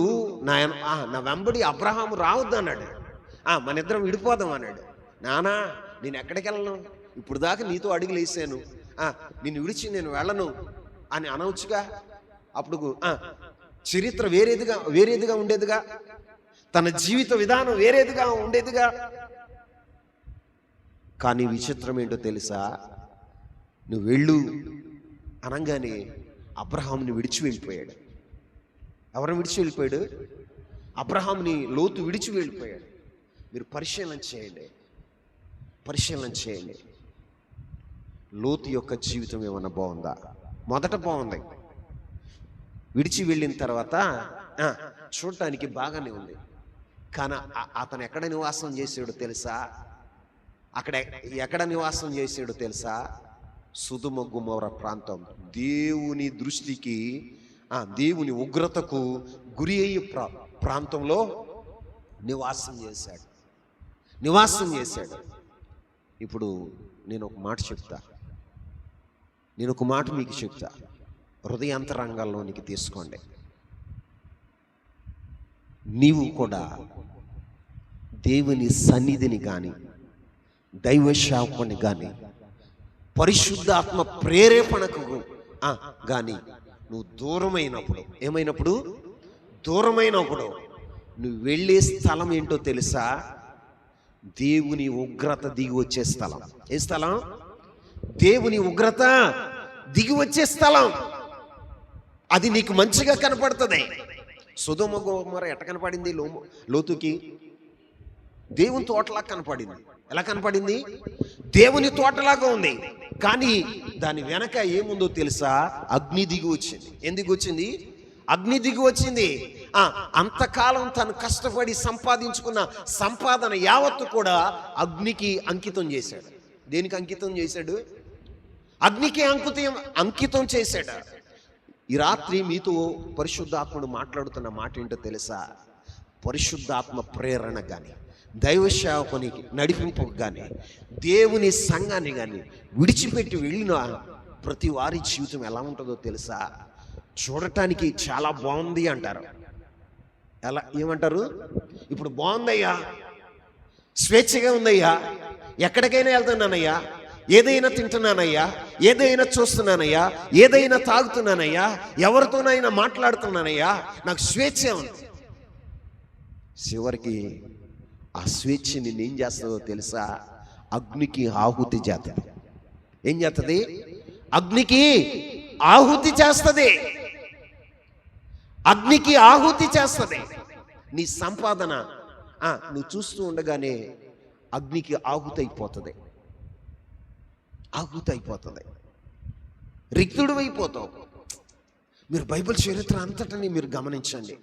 నా వెంబడి అబ్రహాము రావద్దు అన్నాడు. మన ఇద్దరం విడిపోదాం అన్నాడు. నానా, నేను ఎక్కడికి వెళ్ళను, ఇప్పుడు దాకా నీతో అడుగులు వేసాను, నిన్ను విడిచి నేను వెళ్ళను అని అనవచ్చుగా. అప్పుడు చరిత్ర వేరేదిగా ఉండేదిగా, తన జీవిత విధానం వేరేదిగా ఉండేదిగా. కానీ విచిత్రం ఏంటో తెలుసా? నువ్వు వెళ్ళు అనగానే అబ్రహాముని విడిచి వెళ్ళిపోయాడు. ఎవరిని విడిచి వెళ్ళిపోయాడు? అబ్రహాముని లోతు విడిచి వెళ్ళిపోయాడు. మీరు పరిశీలన చేయండి. లోతు యొక్క జీవితం ఏమన్నా బాగుందా? మొదట బాగుంది. విడిచి వెళ్ళిన తర్వాత చూడటానికి బాగానే ఉంది. కానీ అతను ఎక్కడ నివాసం చేసాడో తెలుసా? ఎక్కడ నివాసం చేసాడో తెలుసా? సుధుమ గుమోర ప్రాంతం. దేవుని దృష్టికి, దేవుని ఉగ్రతకు గురి అయ్యే ప్రాంతంలో నివాసం చేశాడు. ఇప్పుడు నేను ఒక మాట మీకు చెప్తా. హృదయాంతరంగాల్లోనికి తీసుకోండి. నీవు కూడా దేవుని సన్నిధిని కానీ, దైవ శాపని కానీ, పరిశుద్ధాత్మ ప్రేరేపణకు కానీ నువ్వు దూరమైనప్పుడు నువ్వు వెళ్ళే స్థలం ఏంటో తెలుసా? దేవుని ఉగ్రత దిగి వచ్చే స్థలం. ఏ స్థలం? దేవుని ఉగ్రత దిగి వచ్చే స్థలం. అది నీకు మంచిగా కనపడుతుంది. సొదొమ గొమొర్ర ఎట్ట కనపడింది లోతుకి? దేవుని తోటలా కనపడింది. ఎలా కనపడింది? దేవుని తోటలాగా ఉంది. కానీ దాని వెనక ఏముందో తెలుసా? అగ్ని దిగి వచ్చింది. ఎందుకు వచ్చింది? అగ్ని దిగి వచ్చింది. అంతకాలం తను కష్టపడి సంపాదించుకున్న సంపాదన యావత్తు కూడా అగ్నికి అంకితం చేశాడు. దేనికి అంకితం చేశాడు? అగ్నికి అంకితం చేశాడు. ఈ రాత్రి మీతో పరిశుద్ధాత్ముడు మాట్లాడుతున్న మాట ఏంటో తెలుసా? పరిశుద్ధాత్మ ప్రేరణ కానీ, దైవ సేవకునికి నడిపింపుకు కానీ, దేవుని సంఘాన్ని కానీ విడిచిపెట్టి వెళ్ళిన ప్రతి వారి జీవితం ఎలా ఉంటుందో తెలుసా? చూడటానికి చాలా బాగుంది అంటారు. ఏమంటారు? ఇప్పుడు బాగుందయ్యా, స్వేచ్ఛగా ఉందయ్యా, ఎక్కడికైనా వెళ్తున్నానయ్యా, ఏదైనా తింటున్నానయ్యా, ఏదైనా చూస్తున్నానయ్యా, ఏదైనా తాగుతున్నానయ్యా, ఎవరితోనైనా మాట్లాడుతున్నానయ్యా, నాకు స్వేచ్ఛ ఉంది. చివరికి ఆ స్వేచ్ఛని ఏం చేస్తుందో తెలుసా? అగ్నికి ఆహుతి చేస్తుంది. ఏం చేస్తుంది? అగ్నికి ఆహుతి చేస్తుంది. అగ్నికి ఆహుతి చేస్తుంది. నీ సంపాదన నువ్వు చూస్తూ ఉండగానే అగ్నికి ఆహుతి అయిపోతుంది. రిక్తుడు అయిపోతావు. మీరు బైబిల్ చరిత్ర అంతటని మీరు గమనించండి.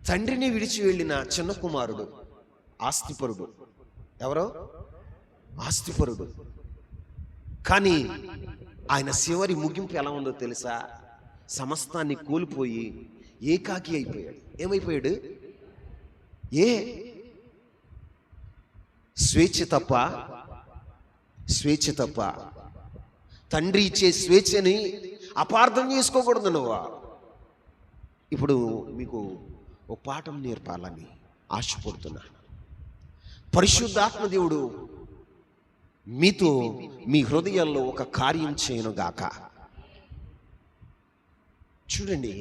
తండ్రిని విడిచి వెళ్ళిన చిన్న కుమారుడు, ఆస్తిపరుడు, ఎవరో ఆస్తిపరుడు. కానీ ఆయన చివరి ముగింపు ఎలా ఉందో తెలుసా? సమస్తాన్ని కోల్పోయి ఏకాకి అయిపోయాడు. ఏమైపోయాడు? స్వేచ్ఛ తప్ప తండ్రి ఇచ్చే స్వేచ్ఛని అపార్థం చేసుకోకూడదు నువ్వు. ఇప్పుడు మీకు ఒక పాఠం నేర్పాలని ఆశపడుతున్నా. పరిశుద్ధాత్మ దేవుడు మీతో మీ హృదయాల్లో ఒక కార్యం చేయనుగాక. చూడండి,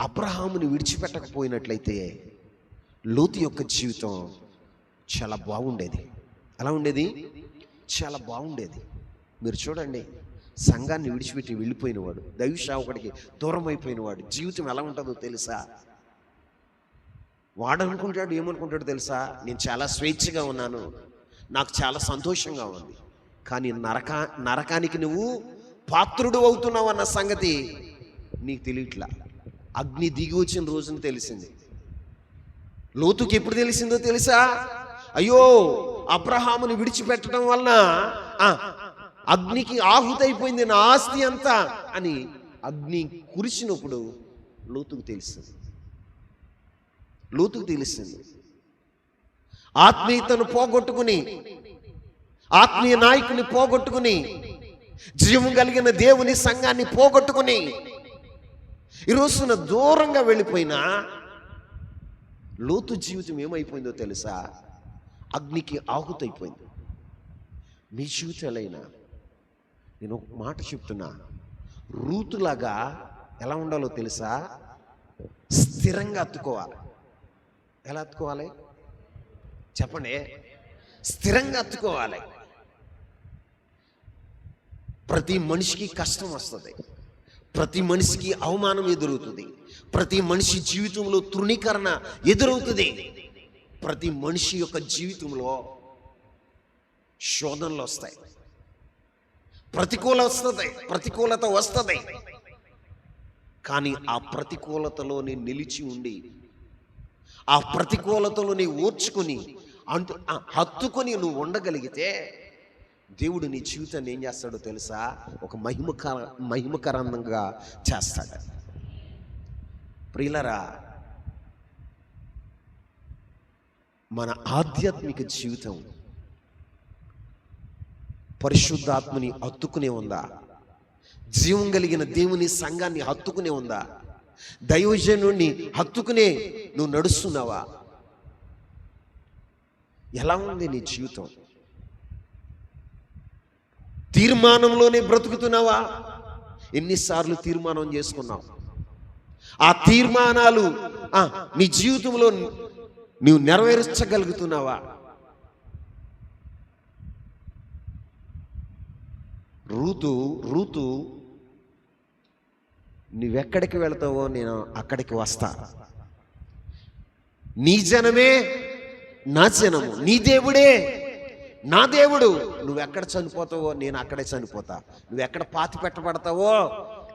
అబ్రహాముని విడిచిపెట్టకపోయినట్లయితే లోతు యొక్క జీవితం చాలా బాగుండేది. ఎలా ఉండేది? చాలా బాగుండేది. మీరు చూడండి, సంఘాన్ని విడిచిపెట్టి వెళ్ళిపోయినవాడు, దైవ సేవకుడికి దూరం అయిపోయినవాడు జీవితం ఎలా ఉంటుందో తెలుసా? వాడనుకుంటాడు, ఏమనుకుంటాడు తెలుసా? నేను చాలా స్వేచ్ఛగా ఉన్నాను, నాకు చాలా సంతోషంగా ఉంది. కానీ నరకానికి నువ్వు పాత్రుడు అవుతున్నావు అన్న సంగతి నీకు తెలియట్లా. అగ్ని దిగి వచ్చిన రోజున తెలిసింది. లోతుకి ఎప్పుడు తెలిసిందో తెలుసా? అయ్యో, అబ్రహాముని విడిచిపెట్టడం వలన అగ్నికి ఆహుతైపోయింది నా ఆస్తి అంతా అని అగ్ని కురిసినప్పుడు లోతుకు తెలిసింది. ఆత్మీయతను పోగొట్టుకుని, ఆత్మీయ నాయకుని పోగొట్టుకుని, జీవం కలిగిన దేవుని సంఘాన్ని పోగొట్టుకుని ఈరోజున దూరంగా వెళ్ళిపోయినా లోతు జీవితం ఏమైపోయిందో తెలుసా? అగ్నికి ఆహుతైపోయింది. మీ జీవితాలైనా నేను ఒక మాట చెప్తున్నా, రూతులాగా ఎలా ఉండాలో తెలుసా? స్థిరంగా అత్తుకోవాలి. ఎలా అత్తుకోవాలి చెప్పండి? స్థిరంగా అత్తుకోవాలి. ప్రతి మనిషికి కష్టం వస్తుంది, ప్రతి మనిషికి అవమానం ఎదురవుతుంది, ప్రతి మనిషి జీవితంలో తృణీకరణ ఎదురవుతుంది, ప్రతి మనిషి యొక్క జీవితంలో శోధనలు వస్తాయి, ప్రతికూలత వస్తుంది. కానీ ఆ ప్రతికూలతలోని నిలిచి ఉండి, ఆ ప్రతికూలతలోని ఓర్చుకొని హత్తుకొని నువ్వు ఉండగలిగితే దేవుడు నీ జీవితాన్ని ఏం చేస్తాడో తెలుసా? ఒక మహిమకరంగా చేస్తాడు. ప్రియులరా, మన ఆధ్యాత్మిక జీవితం పరిశుద్ధాత్మని హత్తుకునే ఉందా? జీవం కలిగిన దేవుని సంఘాన్ని హత్తుకునే ఉందా? దైవజనుడిని హత్తుకునే నువ్వు నడుస్తున్నావా? ఎలా ఉంది నీ జీవితం? తీర్మానంలోనే బ్రతుకుతున్నావా? ఎన్నిసార్లు తీర్మానం చేసుకున్నావు? ఆ తీర్మానాలు నీ జీవితంలో నీవు నెరవేర్చగలుగుతున్నావా? రూతు నువ్వెక్కడికి వెళతావో నేను అక్కడికి వస్తా, నీ జనమే నా జనము, నీ దేవుడే నా దేవుడు. నువ్వెక్కడ చనిపోతావో నేను అక్కడే చనిపోతా, నువ్వెక్కడ పాతి పెట్టబడతావో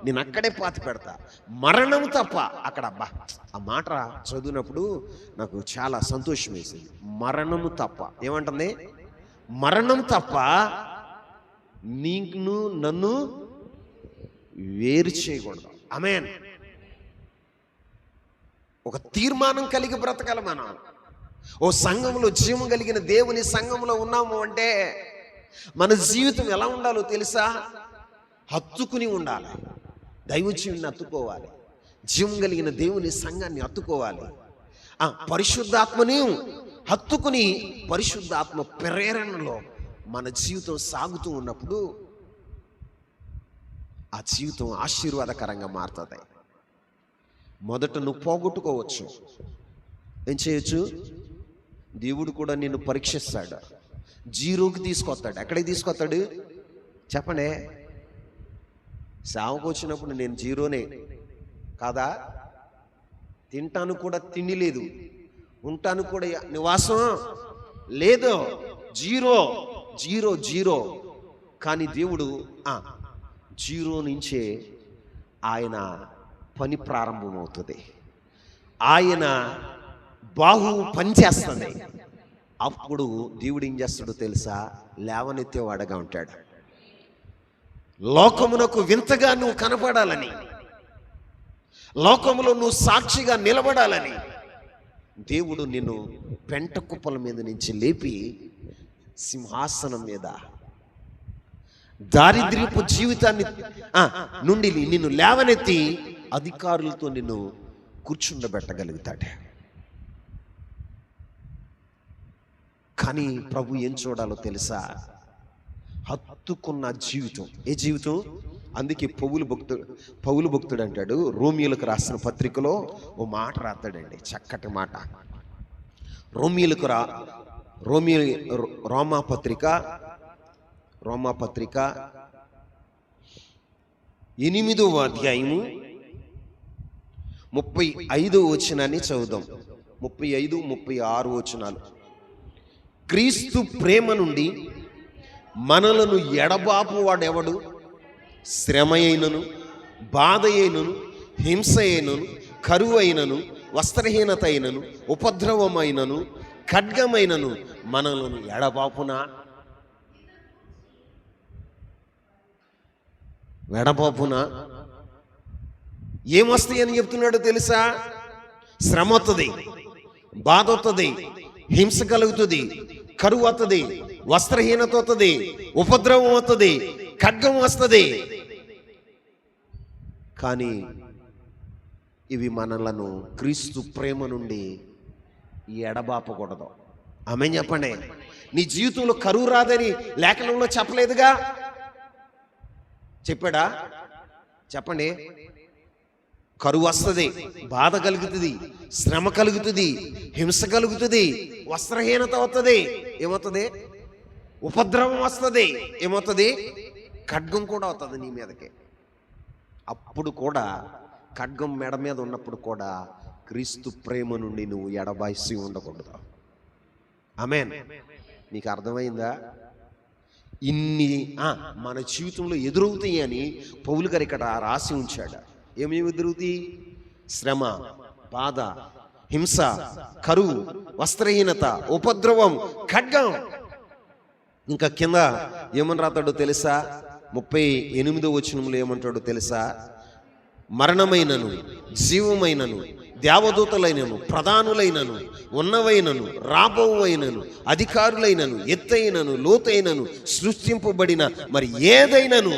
నేను అక్కడే పాతి పెడతా. మరణం తప్ప అక్కడ, అబ్బా, ఆ మాట చదివినప్పుడు నాకు చాలా సంతోషం వేసింది. మరణము తప్ప ఏమంటుంది? మరణం తప్ప నీకు నన్ను వేరు చేయకూడదు. ఆమేన్. ఒక తీర్మానం కలిగి బ్రతకాలి మనం. ఓ సంఘంలో, జీవం కలిగిన దేవుని సంఘంలో ఉన్నాము అంటే మన జీవితం ఎలా ఉండాలో తెలుసా? హత్తుకుని ఉండాలి. దైవజీవుని హత్తుకోవాలి, జీవం కలిగిన దేవుని సంఘాన్ని హత్తుకోవాలి. పరిశుద్ధాత్మని హత్తుకుని పరిశుద్ధాత్మ ప్రేరణలో మన జీవితం సాగుతూ ఉన్నప్పుడు ఆ జీవితం ఆశీర్వాదకరంగా మారుతుంది. మొదట నువ్వు పోగొట్టుకోవచ్చు, ఏం చేయొచ్చు? దేవుడు కూడా నిన్ను పరీక్షిస్తాడు, జీరోకి తీసుకొస్తాడు. ఎక్కడికి తీసుకొస్తాడు చెప్పండి? సావుకు వచ్చినప్పుడు నేను జీరోనే కాదా? తింటాను కూడా తిండి లేదు, ఉంటాను కూడా నివాసం లేదు, జీరో జీరో జీరో. కానీ దేవుడు జీరో నుంచే ఆయన పని ప్రారంభమవుతుంది. ఆయన బాహు పనిచేస్తుంది. అప్పుడు దేవుడు ఏం చేస్తాడో తెలుసా? లేవనెత్తేవాడుగా ఉంటాడు. లోకమునకు వింతగా నువ్వు కనపడాలని, లోకములో నువ్వు సాక్షిగా నిలబడాలని దేవుడు నిన్ను పెంట కుప్పల మీద నుంచి లేపి సింహాసనం మీద దారిద్ర్యపు జీవితాన్ని నుండి నిన్ను లేవనెత్తి అధికారులతో నిన్ను కూర్చుండబెట్టగలుగుతాడు. కానీ ప్రభు ఏం చూడాలో తెలుసా? హత్తుకున్న జీవితం. ఏ జీవితం? అందుకే పౌలు భక్తుడు అంటాడు, రోమియోలకు రాసిన పత్రికలో ఓ మాట రాస్తాడండి, చక్కటి మాట. రోమాపత్రిక 8వ అధ్యాయము 35వ వచనాన్ని చదువుదాం. 35, 36 వచనాలు. క్రీస్తు ప్రేమ నుండి మనలను ఎడబాపు వాడెవడు? శ్రమ అయినను, బాధ అయినను, హింస అయినను, కరువు అయినను, వస్త్రహీనత అయినను, ఉపద్రవమైనను, ఖడ్గమైనను మనలను ఎడబాపునా? ఎడబాపునా? ఏమొస్తాయి అని చెప్తున్నాడో తెలుసా? శ్రమ వస్తుంది, బాధ వస్తుంది, హింస కలుగుతుంది, కరువు వస్తుంది, వస్త్రహీనత వస్తుంది, ఉపద్రవం వస్తుంది, ఖడ్గం వస్తుంది. కానీ ఇవి మనలను క్రీస్తు ప్రేమ నుండి ఎడబాపకూడదు. ఆమేన్ చెప్పండి. నీ జీవితంలో కరువు రాదని లేఖనంలో చెప్పలేదుగా? చెప్పాడా? చెప్పండి. కరువు వస్తుంది, బాధ కలుగుతుంది, శ్రమ కలుగుతుంది, హింస కలుగుతుంది, వస్త్రహీనత వస్తుంది, ఏమవుతుంది? ఉపద్రవం వస్తుంది, ఏమవుతుంది? ఖడ్గం కూడా అవుతుంది నీ మీదకి. అప్పుడు కూడా ఖడ్గం మెడ మీద ఉన్నప్పుడు కూడా క్రీస్తు ప్రేమ నుండి నువ్వు ఎడబాసి ఉండకూడదు. ఆమేన్. నీకు అర్థమైందా? ఇన్ని మన జీవితంలో ఎదురవుతాయి అని పౌలు గారు ఇక్కడ రాసి ఉంచాడు. ఏమేమి ఎదురవుతాయి? శ్రమ, బాధ, హింస, కరువు, వస్త్రహీనత, ఉపద్రవం, ఖడ్గం. ఇంకా కింద ఏమని రాతాడో తెలుసా? 38వ వచనంలో ఏమంటాడో తెలుసా? మరణమైనను, జీవమైనను, దేవదూతలైనను, ప్రధానులైనను, ఉన్నవైనను, రాబోవైనను, అధికారులైనను, ఎత్తైనను, లోతైనను, సృష్టింపబడిన మరి ఏదైనను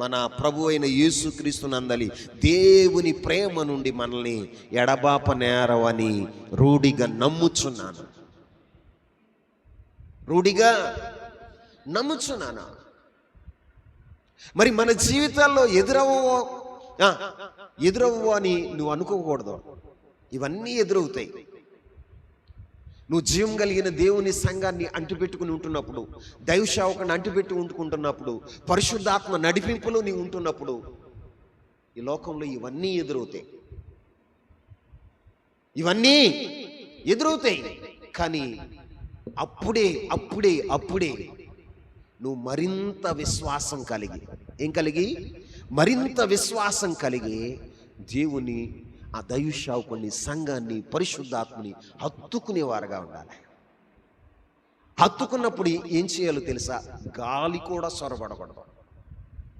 మన ప్రభు అయిన యేసుక్రీస్తునందలి దేవుని ప్రేమ నుండి మనల్ని ఎడబాప నేరవని రూఢిగా నమ్ముచున్నాను. రూఢిగా నమ్ముచున్నాను. మరి మన జీవితాల్లో ఎదురవ్వు అని నువ్వు అనుకోకూడదు. ఇవన్నీ ఎదురవుతాయి. నువ్వు జీవం కలిగిన దేవుని సంఘాన్ని అంటుపెట్టుకుని ఉంటున్నప్పుడు, దైవ సేవకుని అంటుపెట్టి ఉంటుకుంటున్నప్పుడు, పరిశుద్ధాత్మ నడిపింపులో నీవు ఉంటున్నప్పుడు ఈ లోకంలో ఇవన్నీ ఎదురవుతాయి. ఇవన్నీ ఎదురవుతాయి. కానీ అప్పుడే నువ్వు మరింత విశ్వాసం కలిగి, మరింత విశ్వాసం కలిగి దేవుని, ఆ దైవ సేవకుని, సంఘాన్ని, పరిశుద్ధాత్మని హత్తుకునేవారుగా ఉండాలి. హత్తుకున్నప్పుడు ఏం చేయాలో తెలుసా? గాలి కూడా సొరబడకూడదు.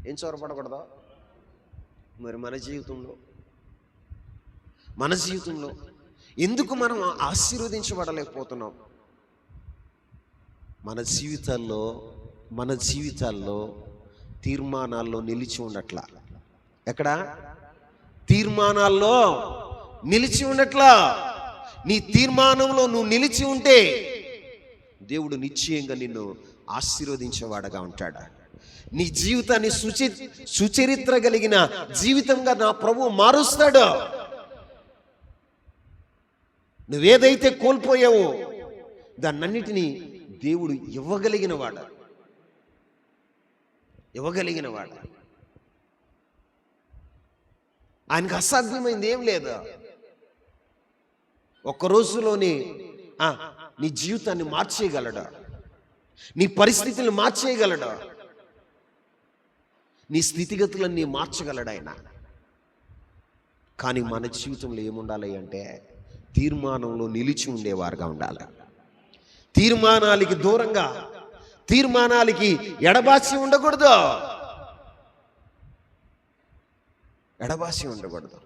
ఏం సొరబడకూడదు? మరి మన జీవితంలో ఎందుకు మనం ఆశీర్వదించబడలేకపోతున్నాం? మన జీవితాల్లో తీర్మానాల్లో నిలిచి ఉండట్లా. ఎక్కడ? తీర్మానాల్లో నిలిచి ఉండట్లా. నీ తీర్మానంలో నువ్వు నిలిచి ఉంటే దేవుడు నిశ్చయంగా నిన్ను ఆశీర్వదించేవాడుగా ఉంటాడు. నీ జీవితాన్ని సుచరిత్ర కలిగిన జీవితంగా నా ప్రభువు మారుస్తాడు. నువ్వేదైతే కోల్పోయావో దాన్నన్నిటినీ దేవుడు ఇవ్వగలిగిన వాడు. ఆయనకు అసాధ్యమైంది ఏం లేదు. ఒక్క రోజులోనే నీ జీవితాన్ని మార్చేయగలడా? నీ పరిస్థితులను మార్చేయగలడా? నీ స్థితిగతులన్నీ మార్చగలడు ఆయన. కానీ మన జీవితంలో ఏముండాలి అంటే తీర్మానంలో నిలిచి ఉండేవారుగా ఉండాలి. తీర్మానాలకి దూరంగా, తీర్మానాలకి ఎడబాసి ఉండకూడదు. ఎడబాసి ఉండకూడదు.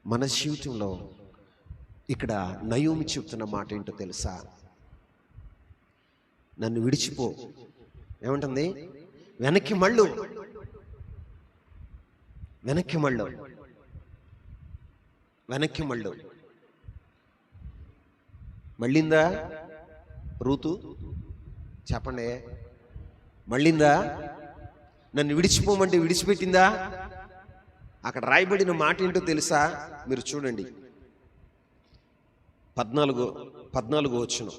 మన జీవితంలో ఇక్కడ నయోమి చెప్తున్న మాట ఏంటో తెలుసా? నన్ను విడిచిపో. ఏమంటుంది? వెనక్కి మళ్ళు, వెనక్కి మళ్ళు, వెనక్కి మళ్ళు. మళ్ళిందా రూతు? చెప్పండి, మళ్ళిందా? నన్ను విడిచిపోమంటే విడిచిపెట్టిందా? అక్కడ రాయబడిన మాట ఏంటో తెలుసా? మీరు చూడండి, 14 వచనం.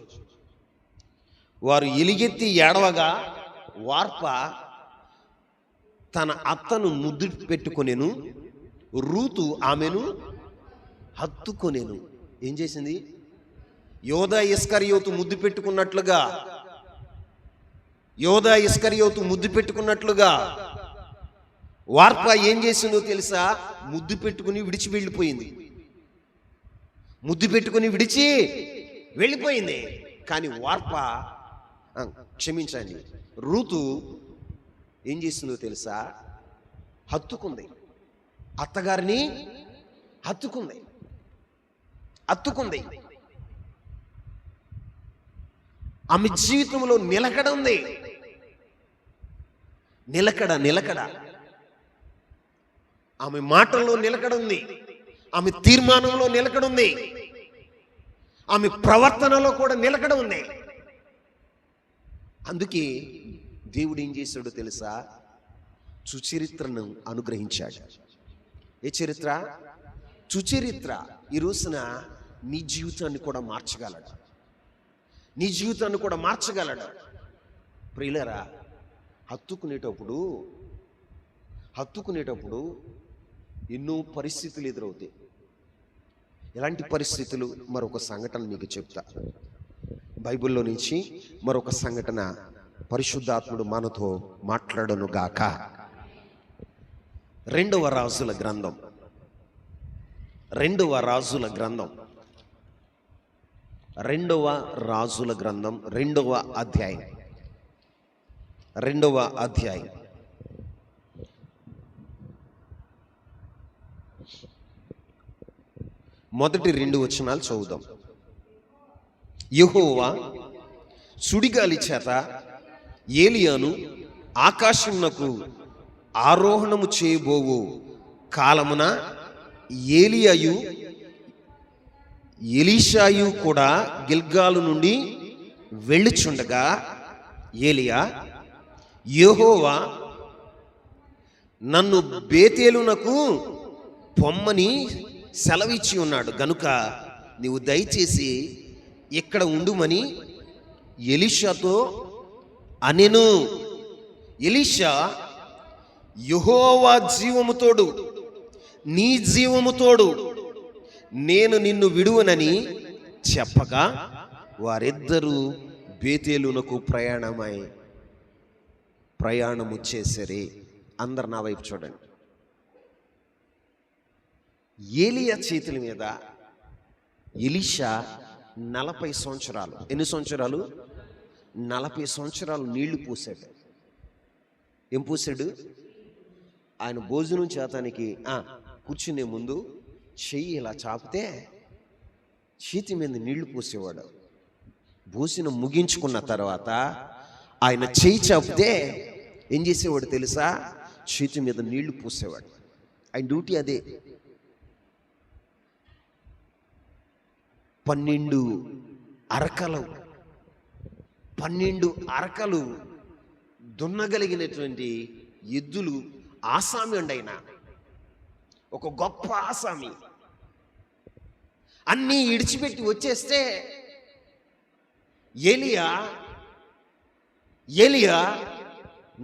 వారు ఎలుగెత్తి ఏడవగా వార్ప తన అత్తను ముద్దు పెట్టుకొనెను, రూతు ఆమెను హత్తుకొనెను. ఏం చేసింది? యోధా ఇస్కరియోతు ముద్దు పెట్టుకున్నట్లుగా, యోధా ఇస్కరియోతు ముద్దు పెట్టుకున్నట్లుగా వార్ప ఏం చేసిందో తెలుసా? ముద్దు పెట్టుకుని విడిచి వెళ్ళిపోయింది. ముద్దు పెట్టుకుని విడిచి వెళ్ళిపోయింది. కానీ వార్ప, క్షమించండి, రూతు ఏం చేసిందో తెలుసా? హత్తుకుంది. అత్తగారిని హత్తుకుంది. ఆమె జీవితంలో నిలకడ ఉంది. నిలకడ. ఆమె మాటల్లో నిలకడ ఉంది. ఆమె తీర్మానంలో నిలకడ ఉంది. ఆమె ప్రవర్తనలో కూడా నిలకడ ఉంది. అందుకే దేవుడు ఏం చేశాడో తెలుసా? సుచరిత్రను అనుగ్రహించాడు. ఏ చరిత్ర? సుచరిత్ర. ఈ రోజున నీ జీవితాన్ని కూడా మార్చగలడు. నీ జీవితాన్ని కూడా మార్చగలడు. ప్రియులారా, హత్తుకునేటప్పుడు ఎన్నో పరిస్థితులు ఎదురవుతాయి. ఎలాంటి పరిస్థితులు? మరొక సంఘటన మీకు చెప్తా. బైబిల్లో నుంచి మరొక సంఘటన పరిశుద్ధాత్ముడు మనతో మాట్లాడను గాక. 2వ రాజుల గ్రంథం 2వ రాజుల గ్రంథం 2వ అధ్యాయం 2వ అధ్యాయం మొదటి 2 వచనాలు చదువుదాం. యెహోవా సుడిగాలి చేత ఏలియాను ఆకాశమునకు ఆరోహణము చేయబోవు కాలమున ఏలియాయు ఎలీషాయు కూడా గిల్గాలు నుండి వెళ్ళుచుండగా ఏలియా, యెహోవా నన్ను బేతేలునకు పొమ్మని సెలవిచ్చి ఉన్నాడు గనుక నీవు దయచేసి ఇక్కడ ఉండుమని ఎలీషాతో అనెను. ఎలీషా, యెహోవా జీవముతోడు, నీ జీవముతోడు నేను నిన్ను విడువనని చెప్పగా వారిద్దరూ బేతేలునకు ప్రయాణము చేసరి. అందరు నా వైపు చూడండి. ఏలియా చేతుల మీద ఎలీషా 40 సంవత్సరాలు, ఎన్ని సంవత్సరాలు? 40 సంవత్సరాలు నీళ్లు పోసాడు. ఏం పోసాడు? ఆయన భోజనం చేతానికి కూర్చునే ముందు చెయ్యి ఇలా చాపితే చేతి మీద నీళ్లు పోసేవాడు. భోజనం ముగించుకున్న తర్వాత ఆయన చెయ్యి చాపితే ఏం చేసేవాడు తెలుసా? చేతి మీద నీళ్లు పోసేవాడు. ఆయన డ్యూటీ అదే. 12 అరకలు దున్నగలిగినటువంటి ఎద్దులు. ఆసామి అండి ఆయన, ఒక గొప్ప ఆసామి. అన్నీ ఇడిచిపెట్టి వచ్చేస్తే ఏలియా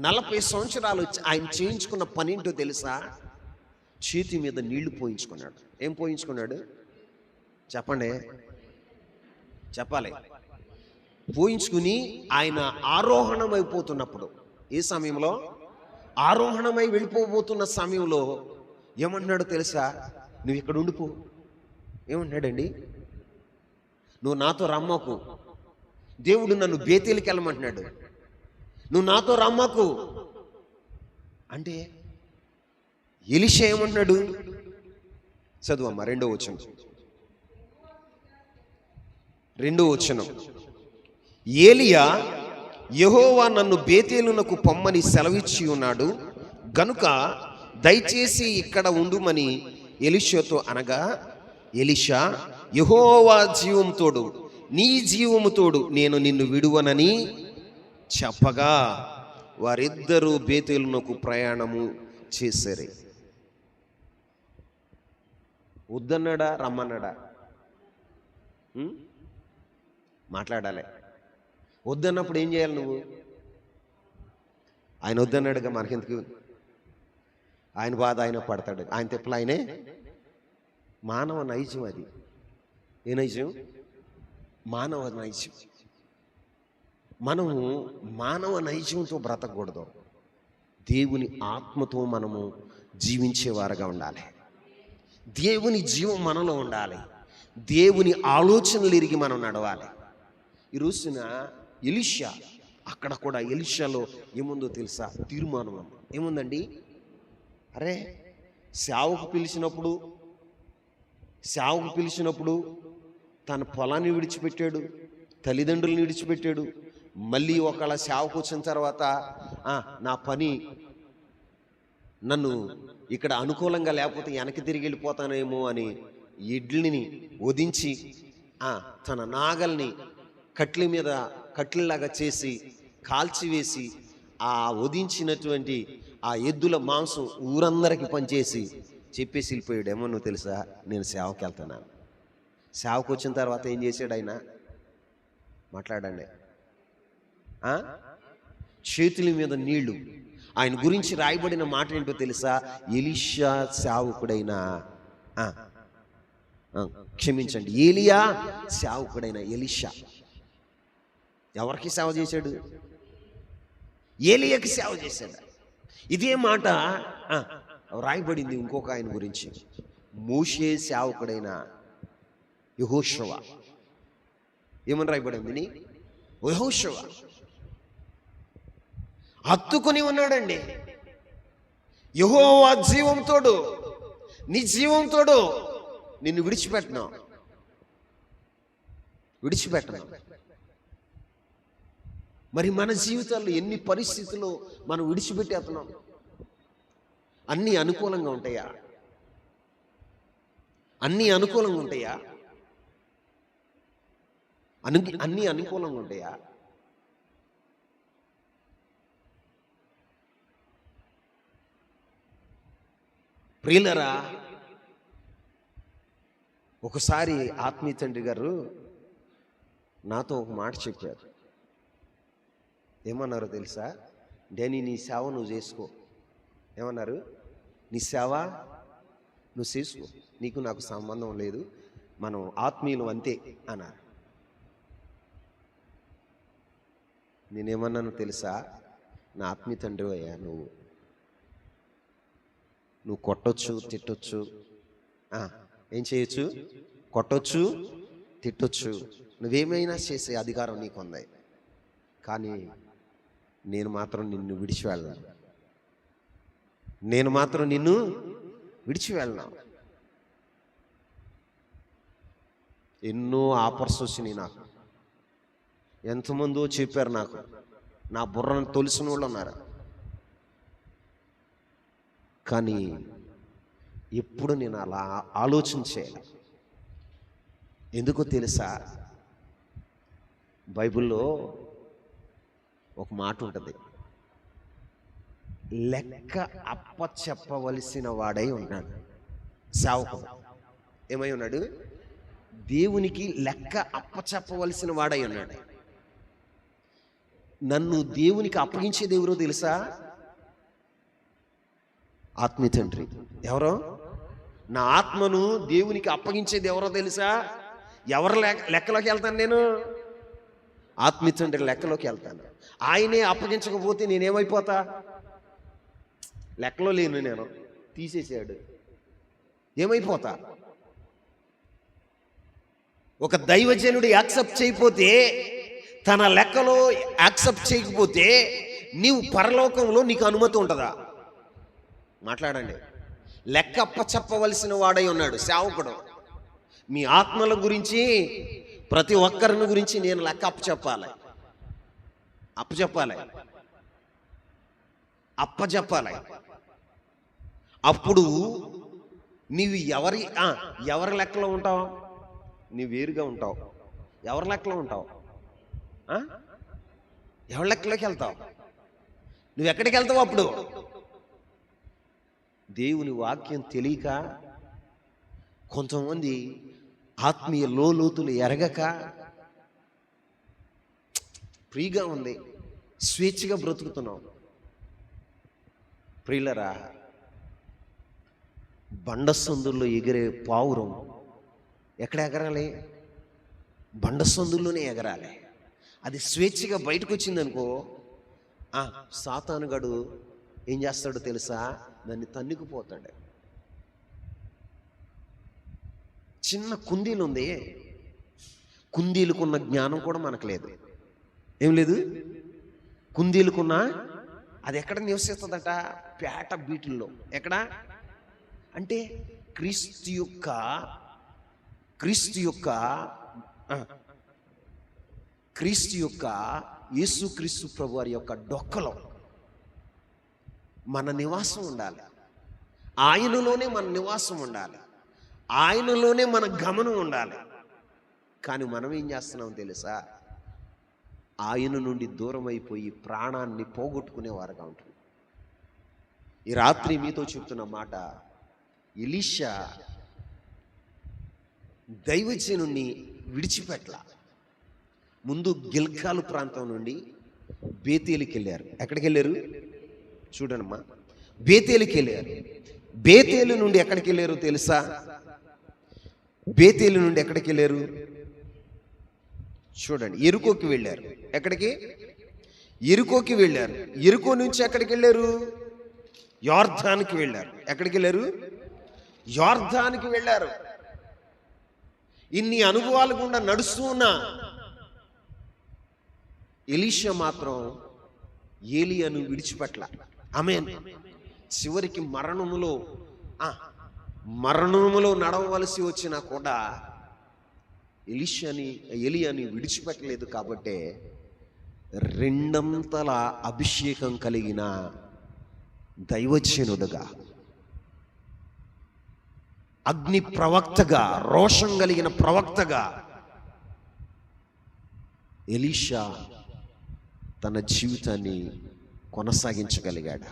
40 సంవత్సరాలు ఆయన చేయించుకున్న పనేంటో తెలుసా? చేతి మీద నీళ్లు పోయించుకున్నాడు. ఏం పోయించుకున్నాడు చెప్పండి, చెప్పాలి. పోయించుకుని ఆయన ఆరోహణం అయిపోతున్నప్పుడు, ఏ సమయంలో? ఆరోహణమై వెళ్ళిపోబోతున్న సమయంలో ఏమంటున్నాడో తెలుసా? నువ్వు ఇక్కడ ఉండిపో. ఏమంటున్నాడండి? నువ్వు నాతో రమ్మకు. దేవుడు నన్ను బేతేలికి వెళ్ళమంటున్నాడు. నువ్వు నాతో రమ్మకు అంటే ఎలీషా ఏమంటున్నాడు? చదువమ్మా, 2వ వచనం. ఏలియా, యెహోవా నన్ను బేతేలునకు పొమ్మని సెలవిచ్చి ఉన్నాడు గనుక దయచేసి ఇక్కడ ఉండుమని ఎలీషాతో అనగా, ఎలీషా, యెహోవా జీవము తోడు, నీ జీవము తోడు నేను నిన్ను విడువనని చెప్పగా వారిద్దరూ బేతేలునకు ప్రయాణము చేశారు. వద్దన్నాడా, రమ్మన్నాడా? మాట్లాడాలి. వద్దన్నప్పుడు ఏం చేయాలి నువ్వు? ఆయన వద్దన్నాడుగా, మనకెందుకు? ఆయన బాధ ఆయన పడతాడు, ఆయన తెప్పలు ఆయనే. మానవ నైజం అది. ఏ నైజం? మానవ నైజం. మనము మానవ నైజంతో బ్రతకూడదు. దేవుని ఆత్మతో మనము జీవించేవారుగా ఉండాలి. దేవుని జీవం మనలో ఉండాలి. దేవుని ఆలోచనలు ఎరిగి మనం నడవాలి. ఈ రోజున ఎలీషా, అక్కడ కూడా ఎలీషాలో ఏముందో తెలుసా? తీర్మానం ఏముందండి? అరే, సేవకు పిలిచినప్పుడు తన పొలాన్ని విడిచిపెట్టాడు, తల్లిదండ్రులను విడిచిపెట్టాడు. మళ్ళీ ఒకవేళ సేవకు వచ్చిన తర్వాత నా పని నన్ను ఇక్కడ అనుకూలంగా లేకపోతే వెనక్కి తిరిగి వెళ్ళిపోతానేమో అని ఎడ్లని వధించి తన నాగల్ని కట్ల మీద కట్లలాగా చేసి కాల్చివేసి ఆ వధించినటువంటి ఆ ఎద్దుల మాంసం ఊరందరికి పనిచేసి చెప్పేసి వెళ్ళిపోయాడు. ఏమో నువ్వు తెలుసా? నేను సేవకి వెళ్తున్నాను. సేవకు వచ్చిన తర్వాత ఏం చేశాడు ఆయన? మాట్లాడండి. చేతుల మీద నీళ్లు. ఆయన గురించి రాయబడిన మాట ఏంటో తెలుసా? ఎలీషా సేవకుడైన క్షమించండి, ఏలియా సేవకుడైన ఎలీషా ఎవరికి సేవ చేశాడు? ఏలియాకి సేవ చేశాడు. ఇదే మాట రాయబడింది ఇంకొక ఆయన గురించి, మోషే సేవకుడైన యెహోషువ. ఏమని రాయబడింది? యెహోషువ హత్తుకుని ఉన్నాడండి. యెహోవా జీవంతోడు, నీ జీవంతోడు నిన్ను విడిచిపెట్టను. మరి మన జీవితాల్లో ఎన్ని పరిస్థితుల్లో మనం విడిచిపెట్టేస్తున్నాం? అన్నీ అనుకూలంగా ఉంటాయా? అన్నీ అనుకూలంగా ఉంటాయా? అన్నీ అనుకూలంగా ఉంటాయా? ప్రియులరా, ఒకసారి ఆత్మీయ తండ్రి గారు నాతో ఒక మాట చెప్పారు. ఏమన్నారో తెలుసా? డానీ, నీ సేవ నువ్వు చేసుకో. ఏమన్నారు? నీ సేవ నువ్వు చేసుకో, నీకు నాకు సంబంధం లేదు, మనం ఆత్మీయులు అంతే అన్నారు. నేనేమన్నాను తెలుసా? నా ఆత్మీయ తండ్రి అయ్యా, నువ్వు కొట్టొచ్చు, తిట్టొచ్చు, ఏం చేయొచ్చు? కొట్టొచ్చు, తిట్టొచ్చు, నువ్వేమైనా చేసే అధికారం నీకుంది. కానీ నేను మాత్రం నిన్ను విడిచి వెళ్ళను. ఎన్నో ఆఫర్స్ వచ్చినాయి నాకు. ఎంతమందో చెప్పారు నాకు, నా బుర్రను తొలిసిన వాళ్ళు ఉన్నారు. కానీ ఎప్పుడు నేను అలా ఆలోచించేయాలి. ఎందుకో తెలుసా? బైబిల్లో ఒక మాట ఉంటుంది, లెక్క అప్పచెప్పవలసిన వాడై ఉన్నాడు సేవకుడు. ఏమై ఉన్నాడు? దేవునికి లెక్క అప్పచెప్పవలసిన వాడై ఉన్నాడు. నన్ను దేవునికి అప్పగించేది ఎవరో తెలుసా? ఆత్మీయ తండ్రి. ఎవరో? నా ఆత్మను దేవునికి అప్పగించేది ఎవరో తెలుసా? ఎవరు లెక్కలోకి వెళ్తాను నేను? ఆత్మీయ తండ్రి లెక్కలోకి వెళ్తాను. ఆయనే అప్పగించకపోతే నేనేమైపోతా? లెక్కలో లేను నేను, తీసేసాడు. ఏమైపోతా? ఒక దైవజనుడు యాక్సెప్ట్ చేయకపోతే, తన లెక్కలో యాక్సెప్ట్ చేయకపోతే నీవు పరలోకంలో నీకు అనుమతి ఉంటుందా? మాట్లాడండి. లెక్క అప్పచెప్పవలసిన వాడై ఉన్నాడు సేవకుడు. మీ ఆత్మల గురించి, ప్రతి ఒక్కరిని గురించి నేను లెక్క అప్పచెప్పాలి. అప్పుడు నీవు ఎవరి లెక్కలో ఉంటావు? నీవు వేరుగా ఉంటావు. ఎవరి లెక్కలో ఉంటావు? ఎవరి లెక్కలోకి వెళ్తావు? నువ్వు ఎక్కడికి వెళ్తావు? అప్పుడు దేవుని వాక్యం తెలియక, కొంతమంది ఆత్మీయ లోతులు ఎరగక, ఫ్రీగా ఉంది, స్వేచ్ఛగా బ్రతుకుతున్నావు. ప్రియులరా, బండసందుల్లో ఎగిరే పావురం ఎక్కడ ఎగరాలి? బండసందుల్లోనే ఎగరాలి. అది స్వేచ్ఛగా బయటకు వచ్చిందనుకో, సాతానుగాడు ఏం చేస్తాడో తెలుసా? దాన్ని తన్నుకుపోతాడు. చిన్న కుందీలు ఉంది, కుందీలుకున్న జ్ఞానం కూడా మనకు లేదు. ఏం లేదు? కుందీలుకున్న అది ఎక్కడ నివసిస్తుందట? పేట బీటుల్లో. ఎక్కడ అంటే క్రీస్తు యొక్క యేసుక్రీస్తు ప్రభు వారి యొక్క డొక్కలో మన నివాసం ఉండాలి. ఆయనలోనే మన నివాసం ఉండాలి. ఆయనలోనే మన గమనం ఉండాలి. కానీ మనం ఏం చేస్తున్నాం తెలుసా? ఆయన నుండి దూరం అయిపోయి ప్రాణాన్ని పోగొట్టుకునేవారుగా ఉంటుంది. ఈ రాత్రి మీతో చెప్తున్న మాట, ఎలీషా దైవజనుణ్ణి విడిచిపెట్ల. ముందు గిల్గాలు ప్రాంతం నుండి బేతేలుకి వెళ్ళారు. ఎక్కడికి వెళ్ళారు? చూడనమ్మా, బేతేలుకి వెళ్ళారు. బేతేలు నుండి ఎక్కడికి వెళ్ళారు తెలుసా? బేతేలు నుండి ఎక్కడికి వెళ్ళారు? చూడండి, ఎరుకోకి వెళ్ళారు. ఎక్కడికి? ఎరుకోకి వెళ్ళారు. ఎరుకో నుంచి ఎక్కడికి వెళ్ళారు? యోర్దానికి వెళ్ళారు. ఎక్కడికి వెళ్ళారు? యోర్దానికి వెళ్ళారు. ఇన్ని అనుభవాలు గుండా నడుస్తూ ఉన్నా ఎలీషా మాత్రం ఏలియాను విడిచిపెట్ల. ఆమేన్. చివరికి మరణములో నడవవలసి వచ్చినా కూడా ఏలియాని విడిచిపెట్టలేదు. కాబట్టే రెండంతల అభిషేకం కలిగిన దైవజనుడుగా, అగ్ని ప్రవక్తగా, రోషం కలిగిన ప్రవక్తగా ఎలీషా తన జీవితాన్ని కొనసాగించగలిగాడు.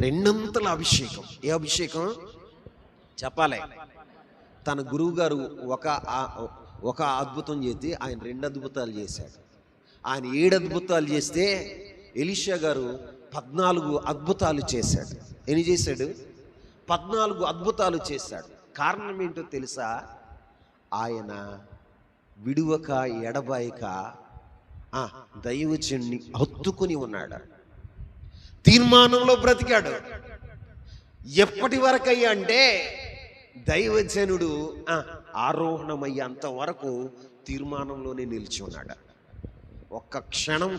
రెండంతల అభిషేకం. ఏ అభిషేకం చెప్పాలి? తన గురువు గారు ఒక అద్భుతం చేస్తే ఆయన 2 అద్భుతాలు చేశాడు. ఆయన 7 అద్భుతాలు చేస్తే ఎలీషా గారు 14 అద్భుతాలు చేశాడు. ఎన్ని చేశాడు? 14 అద్భుతాలు చేశాడు. కారణం ఏంటో తెలుసా? ఆయన విడువక ఎడబాయక దైవజనుని హత్తుకుని ఉన్నాడు. తీర్మానంలో బ్రతికాడు. ఎప్పటి వరకయ్యా అంటే దైవజనుడు ఆరోహణమయ్యేంత వరకు తీర్మానంలోనే నిలిచి ఉన్నాడు. ఒక్క క్షణం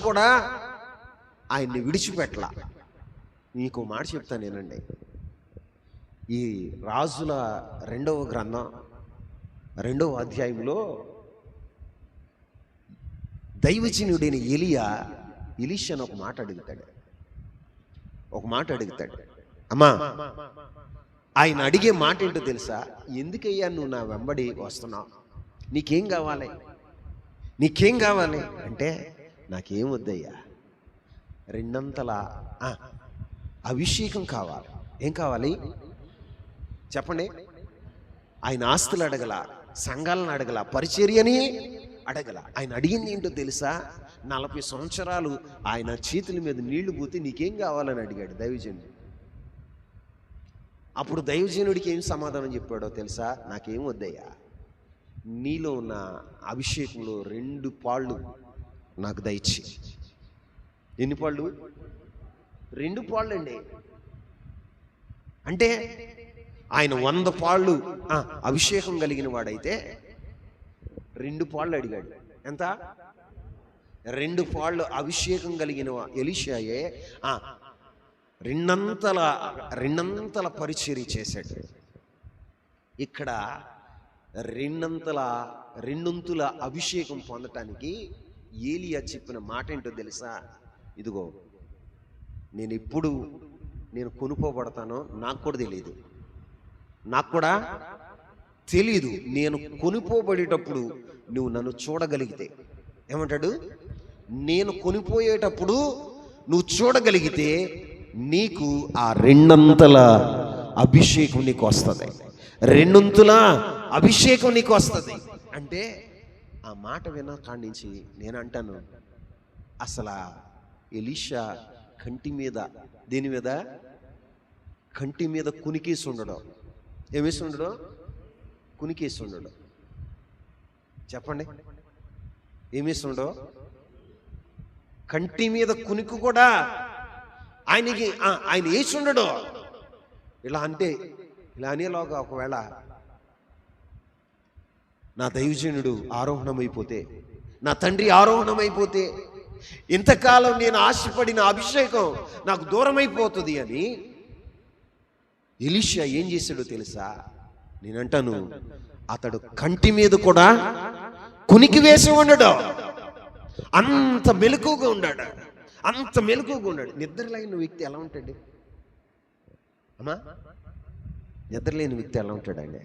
కూడా ఆయన్ని విడిచిపెట్టల. మీకు మాట చెప్తాను నేనండి. ఈ రాజుల 2వ గ్రంథం 2వ అధ్యాయంలో దైవజనుడైన ఎలీషాను ఒక మాట అడుగుతాడు. అమ్మా, ఆయన అడిగే మాట ఏంటో తెలుసా? ఎందుకయ్యా నువ్వు నా వెంబడి వస్తున్నావు? నీకేం కావాలి అంటే, నాకేం వద్దయ్యా, రెండంతల అభిషేకం కావాలి. ఏం కావాలి చెప్పండి? ఆయన ఆస్తులు అడగల, సంఘాలను అడగల, పరిచర్యని అడగల. ఆయన అడిగింది ఏంటో తెలుసా? 40 సంవత్సరాలు ఆయన చేతుల మీద నీళ్లు పోతే నీకేం కావాలని అడిగాడు దైవజనుడు. అప్పుడు దైవజనుడికి ఏం సమాధానం చెప్పాడో తెలుసా? నాకేం వద్దయ్యా, నీలో ఉన్న అభిషేకంలో 2 పాళ్ళు నాకు దయచి. ఎన్ని పాళ్ళు? 2 పాళ్ళండి. అంటే ఆయన 100 పాళ్ళు అభిషేకం కలిగిన వాడైతే 2 పాళ్ళు అడిగాడు. ఎంత? 2 పాళ్ళు అభిషేకం కలిగిన ఎలీషాయే రెండంతల పరిచర్య చేశాడు. ఇక్కడ రెండొంతుల అభిషేకం పొందటానికి ఏలియా చెప్పిన మాట ఏంటో తెలుసా? ఇదిగో నేను కొనుక్కోబడతానో నాకు కూడా తెలియదు. నేను కొనుక్కోబడేటప్పుడు నువ్వు నన్ను చూడగలిగితే, ఏమంటాడు? నేను కొనిపోయేటప్పుడు నువ్వు చూడగలిగితే నీకు ఆ 2 అభిషేకం నీకు వస్తుంది. 2 అభిషేకం నీకు వస్తుంది. అంటే ఆ మాట విన్న కాడి నుంచి నేను అంటాను, అసలు ఎలీషా కంటి మీద, దేని మీద? కంటి మీద కునికేసి ఉండడం. ఏమేసి ఉండడం? కునికేసి ఉండడం. చెప్పండి, ఏమేసి ఉండడం? కంటి మీద కునికి కూడా ఆయన వేసి ఉండడు. ఇలా అనేలాగా ఒకవేళ నా దైవజనుడు ఆరోహణమైపోతే, నా తండ్రి ఆరోహణమైపోతే, ఇంతకాలం నేను ఆశపడిన అభిషేకం నాకు దూరమైపోతుంది అని ఎలీషా ఏం చేశాడో తెలుసా? నేనంటాను, అతడు కంటి మీద కూడా కునికి వేసి ఉండడు. అంత మెలకుగా ఉన్నాడు. నిద్రలేని వ్యక్తి ఎలా ఉంటాడు అమ్మా? నిద్రలేని వ్యక్తి ఎలా ఉంటాడండి?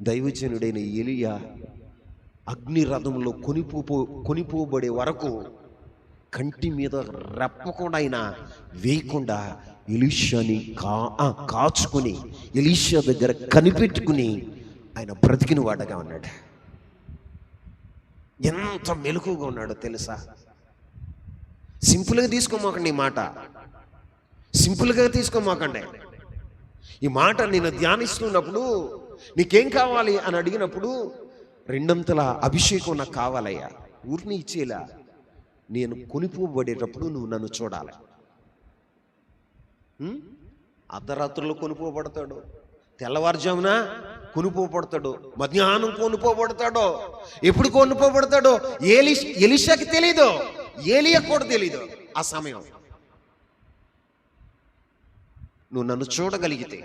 దైవజనుడైన ఎలీయా అగ్ని రథంలో కొనిపోబడే వరకు కంటి మీద రెప్పకుండా ఆయన వేయకుండా ఎలీషాని కాచుకుని, ఎలీషా దగ్గర కనిపెట్టుకుని ఆయన బ్రతికిన వాడగా ఉన్నాడు. ఎంత మెలకుగా ఉన్నాడో తెలుసా? సింపుల్గా తీసుకోమాకండి ఈ మాట, సింపుల్గా తీసుకోమాకండి ఈ మాట. నేను ధ్యానిస్తున్నప్పుడు నీకేం కావాలి అని అడిగినప్పుడు 2 అభిషేకం నాకు కావాలయ్యా, ఊరిని ఇచ్చేలా. నేను కొనిపోబడేటప్పుడు నువ్వు నన్ను చూడాలి. అర్ధరాత్రులు కొనిపోబడతాడు, తెల్లవారుజామున కొనుపోబడతాడు, మధ్యాహ్నం కొనుపోబడతాడో, ఎప్పుడు కొనుపోబడతాడో ఎలీషాకి తెలీదు, ఏలియా కూడా తెలీదు. ఆ సమయం నువ్వు నన్ను చూడగలిగితే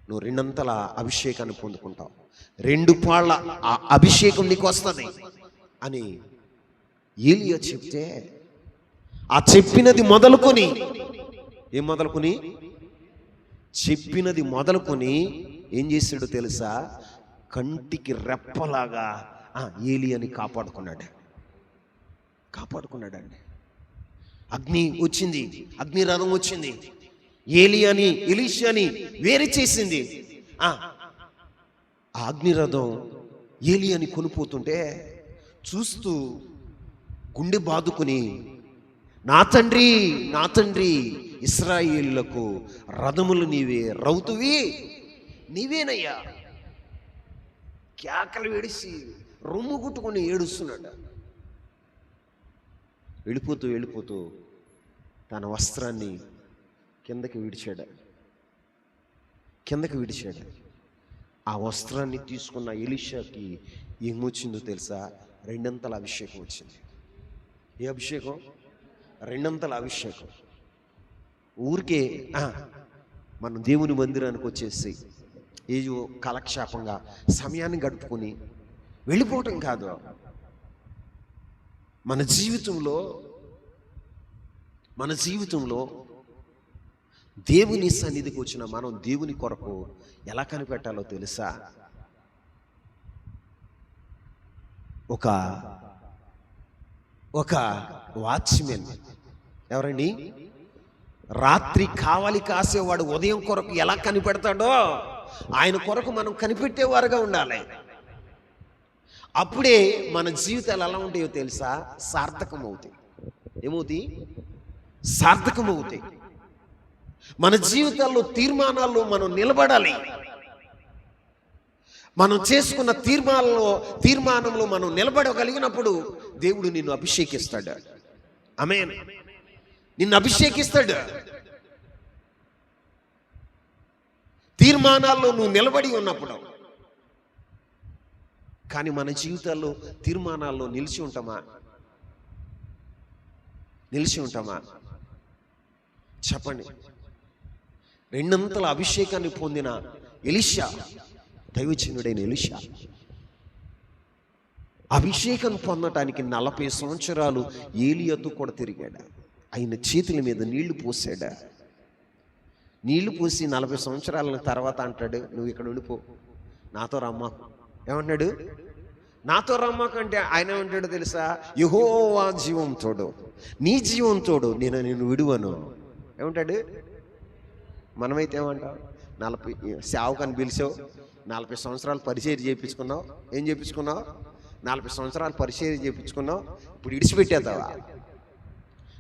నువ్వు 2 అభిషేకాన్ని పొందుకుంటావు. 2 పాళ్ళ అభిషేకం నీకు వస్తుంది అని ఏలియా చెప్తే, ఆ చెప్పినది మొదలుకొని చెప్పినది మొదలుకొని ఏం చేశాడో తెలుసా? కంటికి రెప్పలాగా ఏలియాని కాపాడుకున్నాడండి. అగ్ని వచ్చింది, అగ్ని రథం వచ్చింది, ఎలీషాని వేరే చేసింది. ఆ అగ్నిరథం ఏలియాని కొనిపోతుంటే చూస్తూ గుండె బాదుకుని, నా తండ్రి ఇశ్రాయేలులకు రథములు నీవే, రౌతువి నీవేనయ్యా. కేకలు వేడిసి రొమ్ము కుట్టుకొని ఏడుస్తున్నాడు. వెళ్ళిపోతూ తన వస్త్రాన్ని కిందకి విడిచాడు. ఆ వస్త్రాన్ని తీసుకున్న ఎలీషాకి ఏమొచ్చిందో తెలుసా? 2 అభిషేకం వచ్చింది. ఏ అభిషేకం? 2 అభిషేకం. ఊరికే మనం దేవుని మందిరానికి వచ్చేసి ఏదో కాలక్షేపంగా సమయాన్ని గడుపుకొని వెళ్ళిపోవటం కాదు. మన జీవితంలో దేవుని సన్నిధికి వచ్చిన మనం దేవుని కొరకు ఎలా కనిపెట్టాలో తెలుసా? ఒక వాచ్మెన్, ఎవరండి? రాత్రి కావలి కాసేవాడు ఉదయం కొరకు ఎలా కనిపెడతాడో ఆయన కొరకు మనం కనిపెట్టేవారుగా ఉండాలి. అప్పుడే మన జీవితాలు ఎలా ఉంటాయో తెలుసా? సార్థకమవుతాయి. సార్థకమవుతాయి. మన జీవితాల్లో తీర్మానాల్లో మనం నిలబడాలి. మనం చేసుకున్న తీర్మానంలో మనం నిలబడగలిగినప్పుడు దేవుడు నిన్ను అభిషేకిస్తాడు. ఆమేన్. నిన్ను అభిషేకిస్తాడు. తీర్మానాల్లో నువ్వు నిలబడి ఉన్నప్పుడు. కానీ మన జీవితాల్లో తీర్మానాల్లో నిలిచి ఉంటామా? చెప్పండి. రెండంతల అభిషేకాన్ని పొందిన ఎలీషా, దైవజనుడైన ఎలీషా, అభిషేకం పొందటానికి 40 సంవత్సరాలు ఏలియాతో కూడా తిరిగాడు. ఆయన చేతుల మీద నీళ్లు పోసాడు. నీళ్లు పోసి 40 సంవత్సరాల తర్వాత అంటాడు, నువ్వు ఇక్కడ ఉండిపో, నాతో రమ్మాకు. ఏమంటాడు? నాతో రమ్మాకంటే ఆయన ఏమంటాడు తెలుసా? యెహోవా జీవం తోడు, నీ జీవం తోడు, నేను నిన్ను విడువను. ఏమంటాడు? మనమైతే ఏమంటాం? 40 సేవకాన్ని పిలిచావు, 40 సంవత్సరాలు పరిచర్య చేయించుకున్నావు. ఏం చేయించుకున్నావు? 40 సంవత్సరాలు పరిచర్య చేయించుకున్నావు. ఇప్పుడు ఇడిచిపెట్టేద్దావా?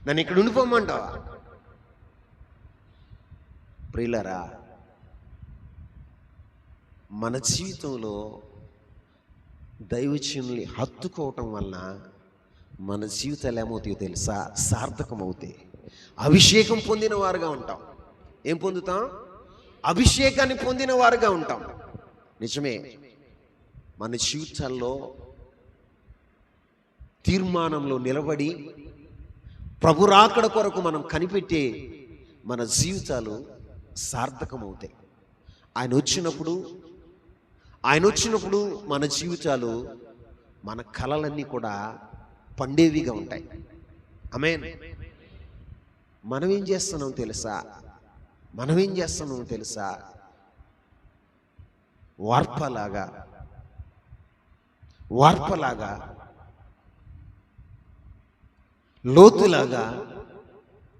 నన్ను ఇక్కడ ఉండిపోమంటావా? ప్రియులారా, మన జీవితంలో దైవజనుల్ని హత్తుకోవటం వలన మన జీవితాలు ఏమవుతాయో తెలుసా? సార్థకమవుతాయి. అభిషేకం పొందిన వారుగా ఉంటాం. ఏం పొందుతాం? అభిషేకాన్ని పొందిన వారుగా ఉంటాం. నిజమే. మన జీవితాల్లో తీర్మానంలో నిలబడి ప్రభు రాకడ కొరకు మనం కనిపెట్టే మన జీవితాలు సార్థకమవుతాయి. ఆయన వచ్చినప్పుడు మన జీవితాలు, మన కలలన్నీ కూడా పండేవిగా ఉంటాయి. ఆమేన్. మనం ఏం చేస్తున్నాం తెలుసా? వార్పలాగా లోతులాగా,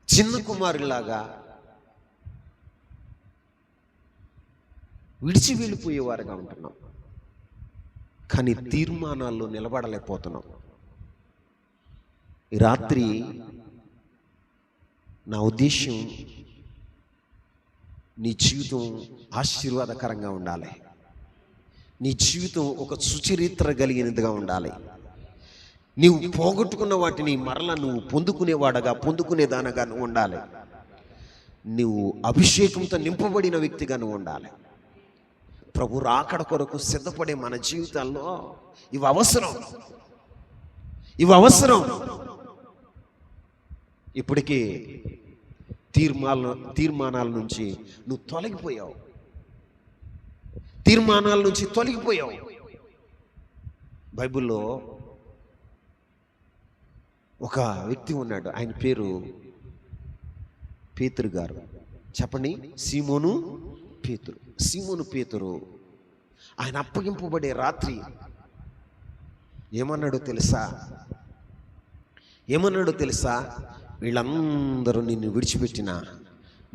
చిన్న కుమారులాగా విడిచి వెళ్ళిపోయేవారుగా ఉంటున్నాం. కానీ తీర్మానాల్లో నిలబడలేకపోతున్నాం. ఈ రాత్రి నా ఉద్దేశం, నీ జీవితం ఆశీర్వాదకరంగా ఉండాలి. నీ జీవితం ఒక సుచరిత్ర కలిగినదిగా ఉండాలి. నీవు పోగొట్టుకున్న వాటిని మరలా నువ్వు పొందుకునేదానగా నువ్వు ఉండాలి. నువ్వు అభిషేకంతో నింపబడిన వ్యక్తిగా నువ్వు ఉండాలి. ప్రభు రాకడ కొరకు సిద్ధపడే మన జీవితాల్లో ఇవి అవసరం. ఇప్పటికే తీర్మానాల నుంచి నువ్వు తొలగిపోయావు. బైబిల్లో ఒక వ్యక్తి ఉన్నాడు. ఆయన పేరు పేతురు గారు. చెప్పండి. సీమోను పేతురు. ఆయన అప్పగింపబడే రాత్రి ఏమన్నాడో తెలుసా? వీళ్ళందరూ నిన్ను విడిచిపెట్టినా,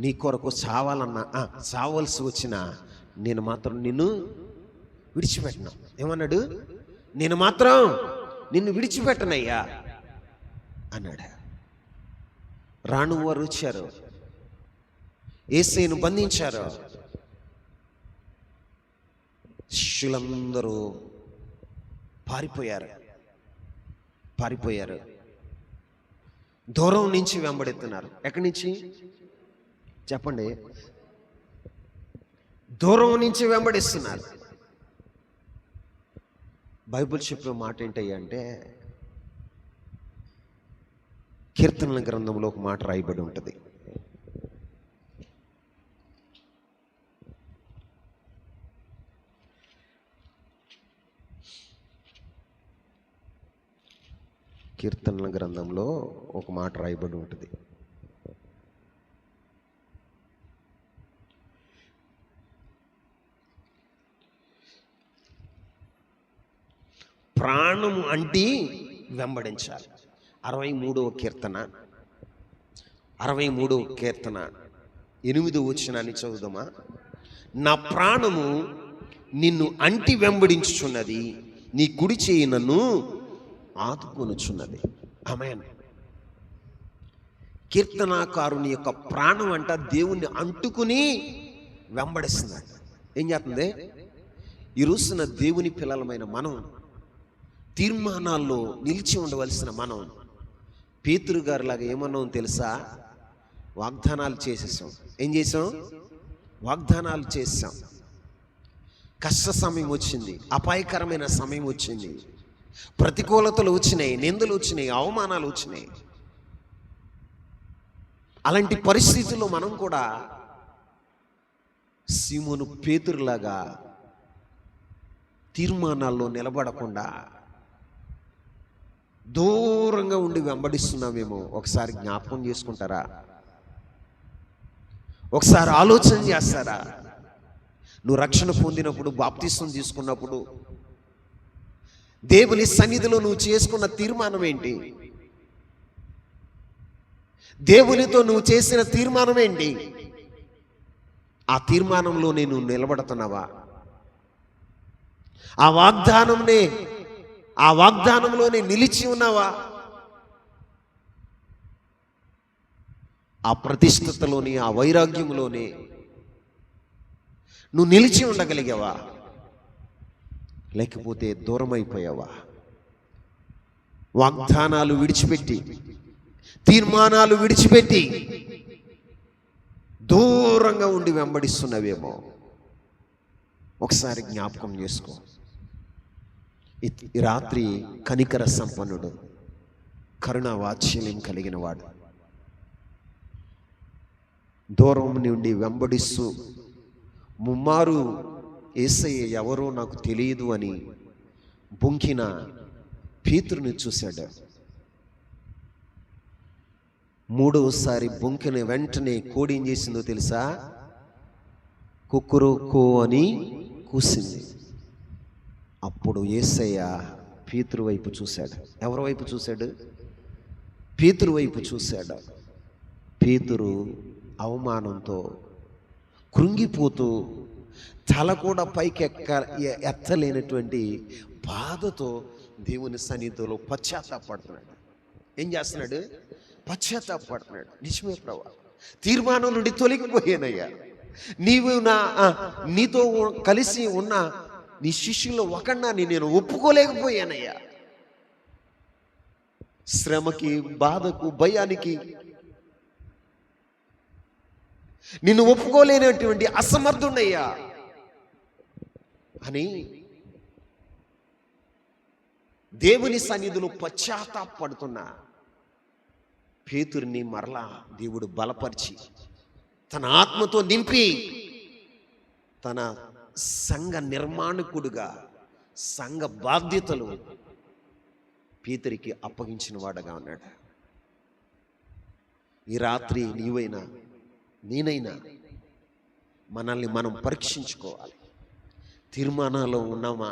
నీ కొరకు చావలసి వచ్చినా, నేను మాత్రం నిన్ను విడిచిపెట్టను. ఏమన్నాడు? నేను మాత్రం నిన్ను విడిచిపెట్టనయ్యా అన్నాడు. రాను వారు వచ్చారు, యేసును బంధించారు. శిష్యులందరూ పారిపోయారు. దూరం నుంచి వెంబడెత్తున్నారు. ఎక్కడి నుంచి చెప్పండి? దూరం నుంచి వెంబడిస్తున్నారు. బైబిల్ చెప్పే మాట ఏంటంటే, కీర్తనల గ్రంథంలో ఒక మాట రాయబడి ఉంటుంది. కీర్తనల గ్రంథంలో ఒక మాట రాయబడి ఉంటుంది. ప్రాణము అంటి వెంబడించాలి. 63వ కీర్తన 8వ వచనాన్ని చదువుదామా? నా ప్రాణము నిన్ను అంటి వెంబడించుచున్నది, నీ కుడి చేయి నన్ను ఆదుకొనుచున్నది. ఆమేన్. కీర్తనాకారుని యొక్క ప్రాణం అంట దేవుణ్ణి అంటుకుని వెంబడిస్తున్నాడు. ఏం చేస్తుంది? ఈ రోజున దేవుని పిల్లలమైన మనం తీర్మానాల్లో నిలిచి ఉండవలసిన మనం పేతురు గారు లాగా ఏమన్నాం తెలుసా? వాగ్దానాలు చేసేసాం. ఏం చేసాం? వాగ్దానాలు చేసాం. కష్ట సమయం వచ్చింది, అపాయకరమైన సమయం వచ్చింది, ప్రతికూలతలు వచ్చినాయి, నిందలు వచ్చినాయి, అవమానాలు వచ్చినాయి. అలాంటి పరిస్థితుల్లో మనం కూడా సీమోను పేతురులాగా తీర్మానాల్లో నిలబడకుండా దూరంగా ఉండి వెంబడిస్తున్నామేమో ఒకసారి జ్ఞాపకం చేసుకుంటారా? ఒకసారి ఆలోచన చేస్తారా? నువ్వు రక్షణ పొందినప్పుడు, బాప్తిసం తీసుకున్నప్పుడు దేవుని సన్నిధిలో నువ్వు చేసుకున్న తీర్మానం ఏంటి? దేవునితో నువ్వు చేసిన తీర్మానం ఏంటి? ఆ తీర్మానంలో నేను నిలబడుతున్నావా? ఆ వాగ్దానంలోనే నిలిచి ఉన్నావా? ఆ ప్రతిష్టతలోని, ఆ వైరాగ్యంలోనే నువ్వు నిలిచి ఉండగలిగావా? లేకపోతే దూరం అయిపోయావా? వాగ్దానాలు విడిచిపెట్టి, తీర్మానాలు విడిచిపెట్టి దూరంగా ఉండి వెంబడిస్తున్నవేమో ఒకసారి జ్ఞాపకం చేసుకో. ఈ రాత్రి కనికర సంపన్నుడు, కరుణ వాత్సల్యం కలిగిన వాడు, దూరం నుండి వెంబడిస్తూ ముమ్మారు యేసయ్య ఎవరో నాకు తెలియదు అని బొంకిన పేతురుని చూశాడు. మూడవసారి బొంకిన వెంటనే కోడి ఏం చేసిందో తెలుసా? కుక్కురుకో అని కూసింది. అప్పుడు యేసయ్య పేతురు వైపు చూశాడు. ఎవరి వైపు చూశాడు? పేతురు వైపు చూశాడు. పేతురు అవమానంతో కృంగిపోతూ, తల కూడా పైకి ఎత్తలేనటువంటి బాధతో దేవుని సన్నిధిలో పశ్చాత్తాపడుతున్నాడు. ఏం చేస్తున్నాడు? పశ్చాత్తాపడుతున్నాడు. నిజమే ప్రభువా, తీర్మానం నుండి తొలగిపోయానయ్యా. నీతో కలిసి ఉన్న నీ శిష్యుల్లో ఒకడిని నేను ఒప్పుకోలేకపోయానయ్యా. శ్రమకి, బాధకు, భయానికి నిన్ను ఒప్పుకోలేనటువంటి అసమర్థుడయ్యా అని దేవుని సన్నిధిలో పశ్చాత్తాపడుతున్న పేతురుని మరలా దేవుడు బలపరిచి తన ఆత్మతో నింపి తన సంఘ నిర్మాణకుడుగా, సంఘ బాధ్యతలు పేతురికి అప్పగించిన వాడుగా ఉన్నాడు. ఈ రాత్రి నీవైనా నేనైనా మనల్ని మనం పరీక్షించుకోవాలి. తీర్మానాల్లో ఉన్నామా?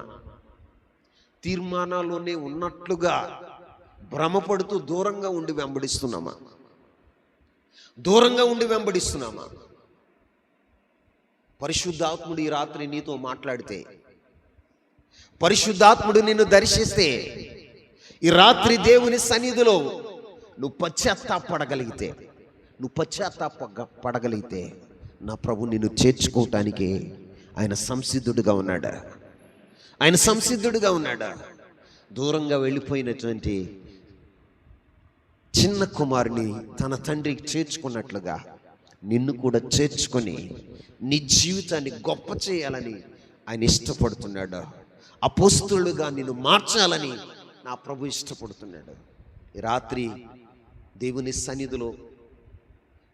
తీర్మానాల్లోనే ఉన్నట్లుగా భ్రమపడుతూ దూరంగా ఉండి వెంబడిస్తున్నామా? దూరంగా ఉండి వెంబడిస్తున్నామా? పరిశుద్ధాత్ముడు ఈ రాత్రి నీతో మాట్లాడితే, పరిశుద్ధాత్ముడు నిన్ను దర్శిస్తే, ఈ రాత్రి దేవుని సన్నిధిలో నువ్వు పశ్చాత్తాపడగలిగితే, నా ప్రభు నిన్ను చేర్చుకోవటానికి ఆయన సంసిద్ధుడుగా ఉన్నాడు. ఆయన సంసిద్ధుడుగా ఉన్నాడు. దూరంగా వెళ్ళిపోయినటువంటి చిన్న కుమారుని తన తండ్రికి చేర్చుకున్నట్లుగా నిన్ను కూడా చేర్చుకొని నీ జీవితాన్ని గొప్ప చేయాలని ఆయన ఇష్టపడుతున్నాడు. అపోస్తలుడుగా నిన్ను మార్చాలని నా ప్రభు ఇష్టపడుతున్నాడు. ఈ రాత్రి దేవుని సన్నిధిలో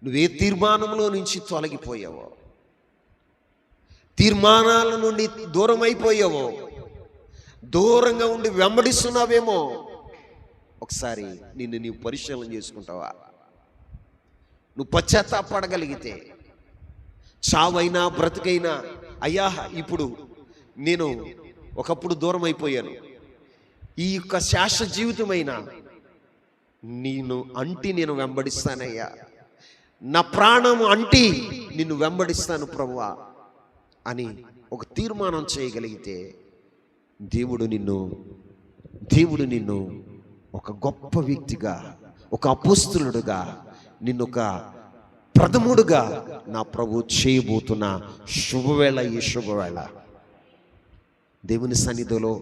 నువ్వే తీర్మానంలో నుంచి తొలగిపోయావో, తీర్మానాల నుండి దూరం అయిపోయావో, దూరంగా ఉండి వెంబడిస్తున్నావేమో ఒకసారి నిన్ను నీవు పరిశీలన చేసుకుంటావా? నువ్వు పశ్చాత్తాపడగలిగితే, చావైనా బ్రతుకైనా, అయ్యా ఇప్పుడు నేను ఒకప్పుడు దూరం అయిపోయాను, ఈ యొక్క శాశ్వత జీవితమైనా నేను వెంబడిస్తానయ్యా, నా ప్రాణము అంటి నిన్ను వెంబడిస్తాను ప్రభువా అని ఒక తీర్మానం చేయగలిగితే దేవుడు నిన్ను ఒక గొప్ప వ్యక్తిగా, ఒక అపోస్తలుడుగా, నిన్ను ఒక ప్రథముడుగా నా ప్రభు చేయబోతున్న శుభవేళ. ఈ శుభవేళ దేవుని సన్నిధిలో